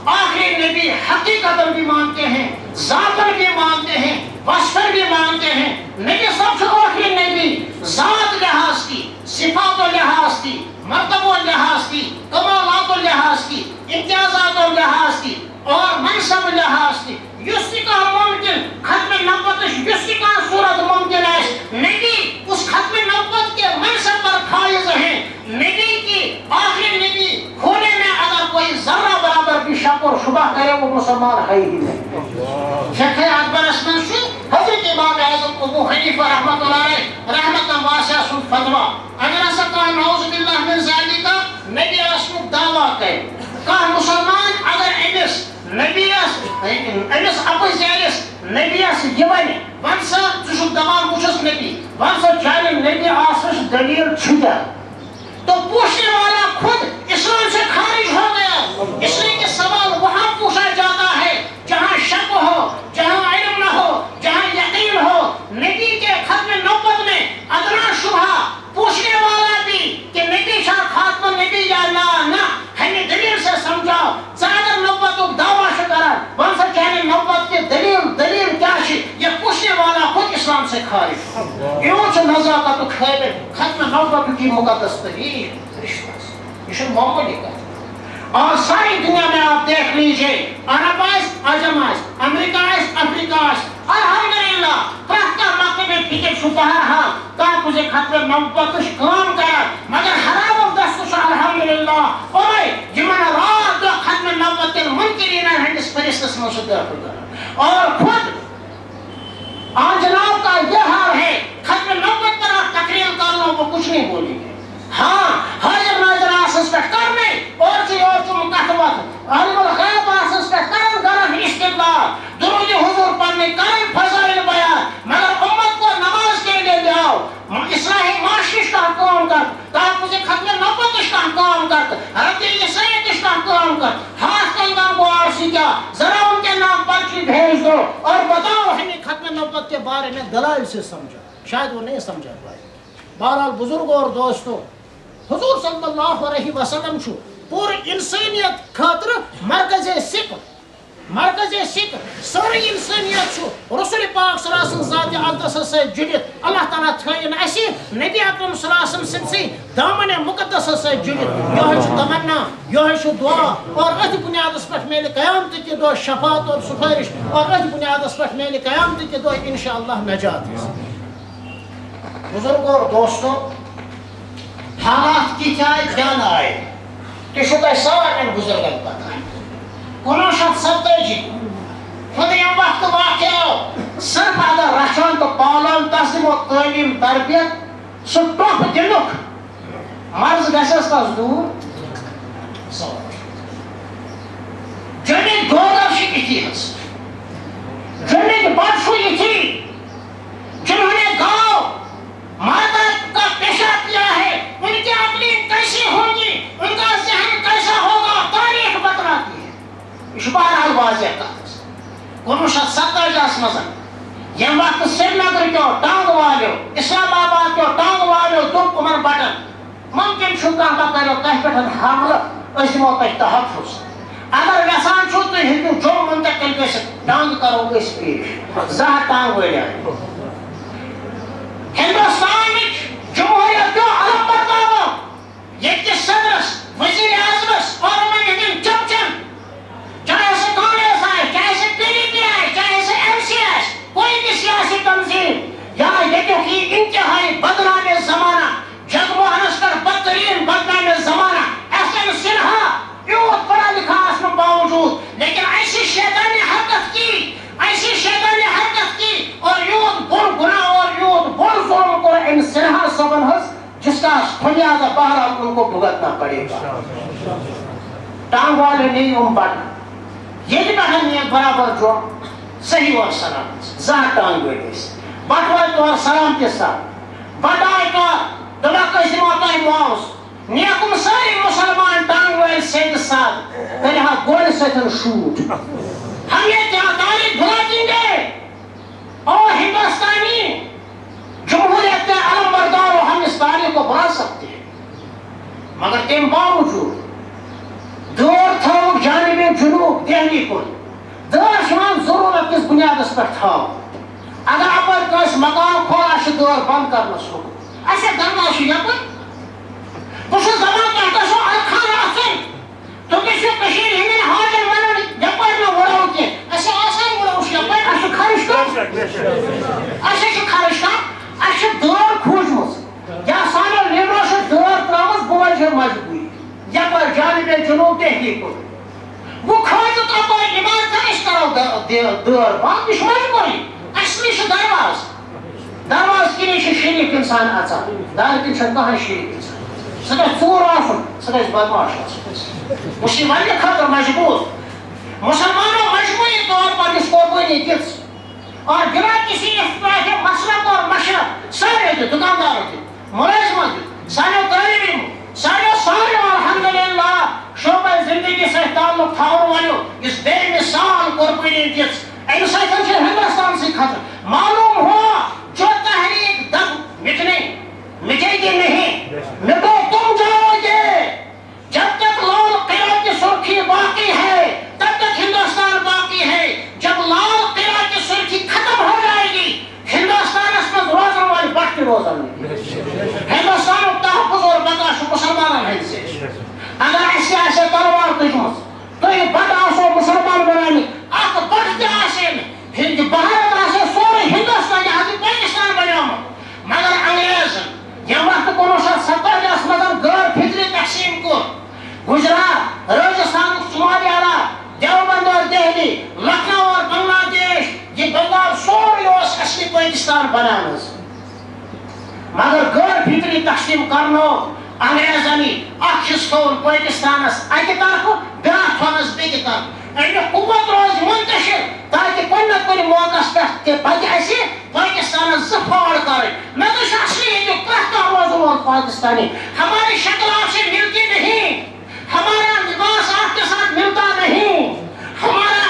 آخری نبی حقیقت بھی مانتے ہیں ذاتن بھی مانتے ہیں وصفن بھی مانتے ہیں نبی سب سے آخری نبی ذات لحاظ کی صفات و لحاظ کی مرتبہ و لحاظ کی کمالات و لحاظ کی امتیازات و لحاظ کی اور منصب لحاظ کی یس کا ممکن ختم نبوت یس کا صورت ممکن ہے نبی اس ختم نبوت کے منصب پر فائز ہیں نبی کی آخری نبی ہونے میں اگر کوئی ذرہ برابر بھی شک اور شبہ کرے وہ مسلمان ہے ہی نہیں شیخ اکبر اسمن سے حضرت امام اعظم ابو حنیفہ رحمۃ اللہ علیہ رحمۃ واسعہ سن فتوا اگر ایسا کہا نعوذ باللہ من ذالک نبی اسمک دعویٰ کرے کہا مسلمان اگر امس نبیس اپز یس نبیس یہ ونہ ون سا ژٕ دپان بہ چھُس نبی ون سا چانہ نبی آسنٕچ دلیل چھِ کیا تو پوچھنے والا خود اسلام سے خارج ہو گیا اس لیے کہ سوال وہاں پوچھا جاتا ہے جہاں شک ہو جہاں علم نہ ہو جہاں یقین ہو نبی کے ختم نبوت میں ادنا شبہ پوچھنے والا بھی کہ نبی شاہ خاتم نبی یا نہ ہمیں دلیل سے سمجھاؤ اگر نبوت دعویٰ کران ون سا چاہے نبوت کے دلیل کیا یہ پوچھنے والا خود اسلام سے خارج یہ نزاکت خیبر ختم نبوت کی مقدس ترین یہ معمولی کا اور ساری دنیا میں آپ دیکھ لیجئے عرب عجم امریکہ افریقہ الحمدللہ پرتا مکہ میں فکر بہرحال کاغذ ختم نبوت کام کر مگر حرام دست الحمدللہ اور جمن رات ختم نبوت منکرین ہندس فرشتس میں داخل کر اور خود آن جناب کا یہ حال ہے ختم نبوت پر آپ تقریر کرنا وہ کچھ نہیں بولیں گے ہاں حاضر ناظر آسس پہ کرنے اور مکتبت علم الغیب آسس پہ کرن کرن استدلال درود حضور پڑھنے کرن فضائل بیان مگر امت کو نماز کے لیے جاؤ اصلاح معاشرش کا کام کر تحفظ ختم نبوت کا کام کر رد عیسائیت کا کام کر ہاتھ کندان کو عارضی کیا ذرا ان کے نام پرچی بھیج دو اور بتاؤ ہمیں ختم نبوت کے بارے میں دلائل سے سمجھا شاید وہ نہیں سمجھا پائے بہرحال بزرگوں اور دوستوں حضور صلی اللہ علیہ وسلم چھو پور انسانیت خاطر مرکز سکر ساری انسانیت چھو رسول پاک صلی اللہ علیہ وسلم ذات اقدس سے جڑت اللہ تعالیٰ تھائن اسی نبی اکرم صلی اللہ علیہ وسلم سنسی دامن مقدس سے جڑت یہ تمنا یہ دعا اور ات بنیادس پر میل قیامت کے دو شفاعت اور سفارش اور ات بنیادس پر میل قیامت کے دو انشاءاللہ نجات بزرگوں اور دوستوں حالات کی کیا نہ آئے کہ شکر سارے بزرگن پتہ ہے 1970 خدیم وقت واقع صرف اگر رچان تو پالان تسلیم و تعلیم تربیت سو ٹوپ دلک مرض گسس تس دور جنک گودر شکتی ہس جنک بادشو یہ تھی جنہوں نے گاؤں مادہ کا پیشہ کیا ہے ان کی اپنی کیسی ہوگی ان کا ذہن کیسا ہوگا تاریخ بتلاتی ہے اس بہرحال واضح کا 1970 مزن یم وقت سری نگر کیو ٹانگ والیو اسلام آباد کیو ٹانگ والیو دم کمر بٹن ممکن چھو کہا کرو تہ پٹھن حملہ اس دمو تہ تحفظ اگر ویسان چھو تو ہندو جو منتقل گژھِتھ ٹانگ کرو اس پیش زہ ٹانگ وٲلۍ آیہِ ہندوستان جمہوریت کیوں علم برداو یہ صدرس وزیر اعظمس اور چمچن چاہے سے کانگریس آئے چاہے سے پی ڈی پی آئے چاہے سے ایم سی ان کو بھگتنا پڑے گا. ٹانگ والے نہیں ام بٹ یہ بھی برابر جو صحیح اور سلام زہر ٹانگ ویس بٹ وائے تو سلام کے ساتھ بٹ آئے تو دماغ کسی موتا ہی معاوز نیکم ساری مسلمان ٹانگ ویل سید ساتھ تلیہا گوڑ سیتن شوٹ. ہم یہ تاریخ بھلا دیں گے اور ہندوستانی جمہوریت کے علم بردار و ہم اس تاریخ کو بنا سکتے ہیں مگر تم باوجود دور تھو جانب جنوب دہلی کو دور شمان ضرورت کس بنیاد اس پر تھا. اگر اپر کس مکان کھولا سے دور بند کرنا سو ایسے درنا سو یا پر بس زمان کہتا سو ارکھان آسن تو کسی کشیر ہمیں حاضر منن یا پر نہ وڑاؤ کے ایسے آسان وڑاؤ سے یا پر ایسے خارش کا ایسے خارش کا ایسے دور کھوج مز یا سانے لیبرا سے دور ترامز بوجھ مجبوری یا پر جانب جنوب دہلی کو وہ کھوج کا پر نماز کا اس طرح دور بند اس مجبوری اصلی سے دروازه کی نیش شریک انسان آتا دار کن شنکا ہے شریک انسان سدا چور آفن سدا اس بدماش آتا مسلمان کے خاطر مجبور مسلمانوں مجموعی طور پر اس قربانی نہیں کس اور بنا کسی افراح کے مسلک اور مشرق سارے تھے دکاندار تھے ملازمت تھے سارے طالبین سارے الحمدللہ شعبہ زندگی سے تعلق تھا اور والو اس بے مثال قربانی کس انسان سے ہندوستان سے خطر معلوم ہوا جو تحریک دب مٹے گی نہیں مٹو تم جاؤ گے جب تک لال قلعہ کی سرخی باقی ہے تب تک ہندوستان باقی ہے. جب لال قلعہ کی سرخی ختم ہو جائے گی ہندوستان اس میں روزن والی بٹ کی روزن ہندوستان تحفظ اور بقاش مسلمان ہے سے اگر ایسے تلوار تجمس تو یہ بٹ آسو مسلمان بنانی آپ بٹ دے آسے ہند بھارت آسے سورے ہندوستان یہاں سے پاکستان بنیام مگر انگریز یہ وقت 1970 مگر غیر فطری تقسیم کو گجرات راجستان شمالی علاقہ دیوبند اور دہلی لکھنؤ اور بنگلہ دیش یہ بنگال سورے اس اصلی پاکستان بنانا مگر غیر فطری تقسیم کرنو انگریزانی اخ حصہ پاکستان اکہ طرف بیاکھ تھونس بیٚکہِ طرف اَمہِ قوت روزِ منتشر تاکہ کُنہِ نتہٕ کُنہِ موقعس پٮ۪ٹھ تہِ پَزِ اَسہِ پاکستانس زٕ فال کَرٕنۍ مےٚ دوٚپ چھُ اصلی ییٚتیُک پرٛٮ۪تھ کانٛہہ روزن وول پاکستانی ہماری شکل آپ سے ملتی نہیں ہمارا لباس آپ کے ساتھ ملتا نہیں ہمارا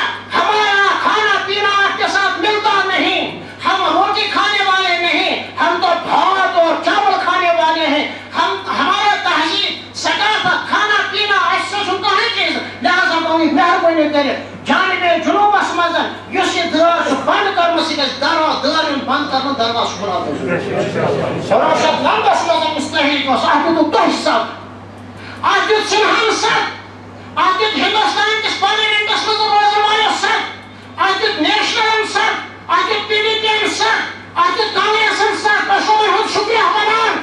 کھانا پینا آپ کے ساتھ ملتا نہیں ہم روٹی کھانے والے نہیں ہم تو بھات اور چاول کھانے والے ہیں ہمارا تہذیب ثقافت کھانا پینا ایسا سن کہاں چیز لہذا مہربانی کرے جانب جنوبس مز اس یہ دور بند کرنے سے دور بند کرنا درواز کھلا سراشت لندس مز مستحیل اتھ دیت تہ سب اتھ دیت سنہن سب اتھ دیت ہندوستان کس پارلیمنٹس مز روزن والو سب اتھ دیت نیشنل سب اتھ دیت پی ڈی پی سب اتھ دیت کانگریس سب تشویر ہند شکریہ ونان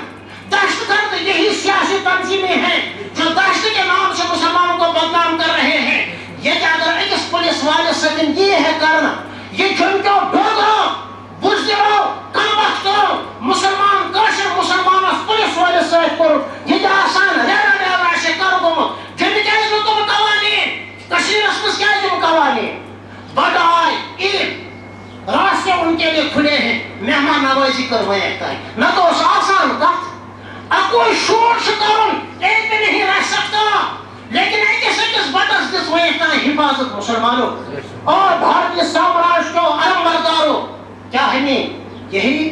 دہشت گرد یہی سیاسی تنظیمیں ہیں جو دہشت کے نام سے مسلمانوں کو بدنام کر رہے ہیں. یہ کہ اگر ایک پولیس والے سکن یہ ہے کرنا یہ جھنکو ڈوگرو بزدرو کمبختو مسلمان کاشر مسلمان اس پولیس والے ساتھ کرو یہ آسان ریرا سے کر گو جن کیسے تم قوانین کشیر اس کیا تم قوانین بدائی عید راستے ان کے لیے کھلے ہیں مہمان نوازی کروائے نہ تو اس آسان بات اب کوئی شور سے کرن ایک بھی نہیں رہ سکتا لیکن ایک کس بٹس دس ہوئے اتنا حفاظت مسلمانوں اور بھارتی سامراج کو علم برداروں کیا ہمیں یہی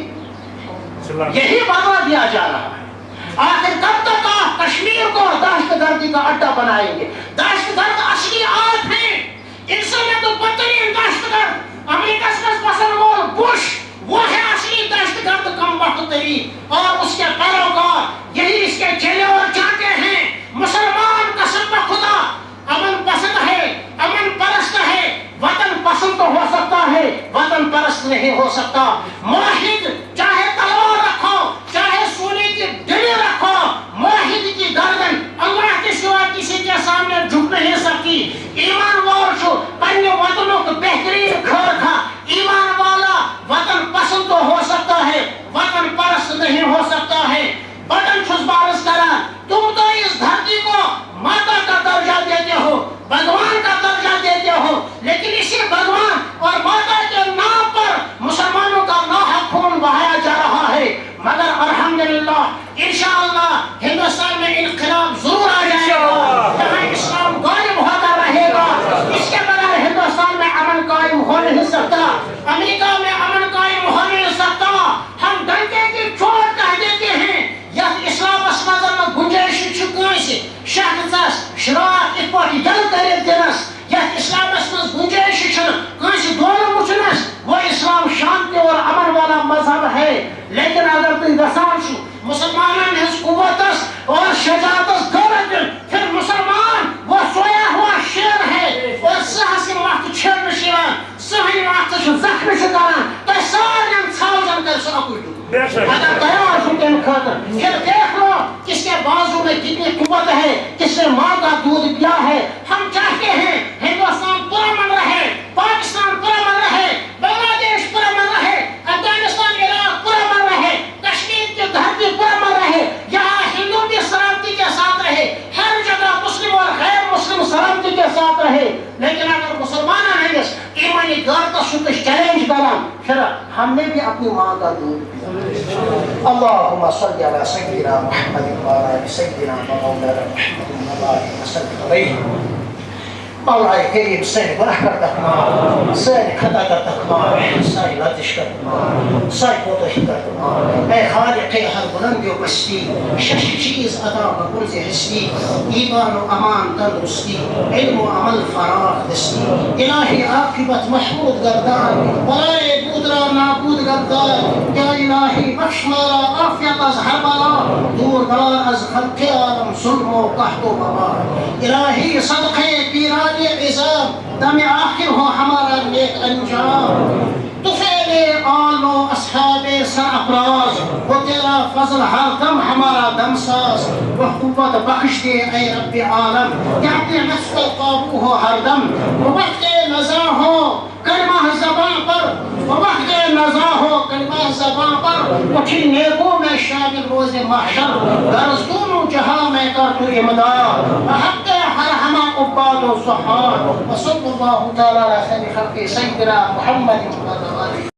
بدلا دیا جا رہا ہے. آخر کب تک آپ کشمیر کو دہشت گردی کا اڈا بنائیں گے؟ دہشت گرد اصلی آپ ہیں انسانیت تو بدترین دہشت گرد امریکہ سے پسند وول بش وہ ہے اصلی دہشت گرد کم وقت ترین اور اس کے پیروکار یہی اس کے چہرے اور چاہتے ہیں. مسلمان قسم خدا امن پسند ہے امن پرست ہے وطن پسند تو ہو سکتا ہے وطن پرست نہیں ہو سکتا. موحد چاہے تلوار رکھو چاہے سونے کی ڈلی رکھو موحد کی گردن اللہ کے سوا کسی کے سامنے جھک نہیں سکتی. ایمان وال چھو پننے وطنوں کو بہترین گھر کھا ایمان والا وطن پسند تو ہو سکتا ہے وطن پرست نہیں ہو سکتا ہے. بٹن چھس بارس کرا تم تو اس دھرتی کو ماتا کا درجہ دیتے ہو، بھگوان کا درجہ دیتے ہو، لیکن اسی بھگوان اور ماتا کے نام پر مسلمانوں کا ناحق خون بہایا جا رہا ہے۔ مگر الحمدللہ انشاءاللہ ہندوستان میں انقلاب ضرور آ جائے گا، جہاں اسلام غالب ہوتا رہے گا۔ اس کے بغیر ہندوستان میں امن قائم ہو نہیں سکتا، امریکہ میں امن قائم ہو نہیں سکتا۔ ہم ڈنکے کی چوٹ کہہ دیتے ہیں، یت اسلام مزن گنجائش کنس شخص شراک ات پہ جل کر دنس، یت اسلام مز گنجائش کنس دون وچنس، وہ اسلام شانتی اور امن والا مذہب ہے۔ لیکن اگر تم گسان مسلمانوں ہز قوتس اور شجاعتس غیرت دن، پھر مسلمان وہ سویا ہوا شیر ہے اور سہس وقت چھڑ شیران سہی وقت زخم کران تو سارے ثھاؤزن کر سو اکوئی اگر تیار ہو تم خاطر پھر دیکھ لو کس کے بازو میں کتنی قوت ہے، کس نے ماں کا دودھ پیا ہے۔ ہم چاہتے ہیں ہندوستان پرامن رہے، پاکستان پرامن رہے، بنگلہ دیش پرامن رہے، افغانستان عراق پرامن رہے، کشمیر کی دھرتی پرامن رہے، یہاں ہندو بھی سلامتی کے ساتھ رہے، ہر جگہ مسلم اور غیر مسلم سلامتی کے ساتھ رہے۔ لیکن اگر مسلمان ہندس ایمانی غیرت شکش چیلنج کرا، پھر ہم نے بھی اپنی ماں کا دودھ پیا۔ اللهم صل على سيدنا محمد وعلى ال سيدنا مولانا محمد وبارك وسلم عليه۔ مولا کریم سین گناہ کرتا ہوں، سین خطا کرتا ہوں، ساری لاتش کرتا ہوں، ساری کوتاہی کرتا ہوں۔ اے خالق ہر بلند و پستی، شش چیز عطا بغرض ہستی، ایمان و امان تندرستی، علم و عمل فراغ دستی، الہی عاقبت محمود گردان، بلائے بودرا نابود گردان، یا الہی بخش مارا عافیت از ہر بلا، دور دار از خلق عالم ظلم و قحط و وبا۔ الہی صدقے پیران عظام دم آخر ہو ہمارا نیک انجام، طفیل آل و اصحاب سر افراز، وہ تیرا فضل ہر دم ہمارا دم ساز، وہ قوت بخش دے اے رب عالم، کہ اپنے نفس کو قابو ہو ہر دم، وہ وقت نزا ہو کلمہ زبان پر، وہ وقت نزا ہو کلمہ زبان پر، اٹھی نیکوں میں شامل روز محشر، غرض دونوں جہاں میں کر تو امداد، حق ہر ہمہ عباد و صحاب، وصلی اللہ تعالی علی خیر خلق سیدنا محمد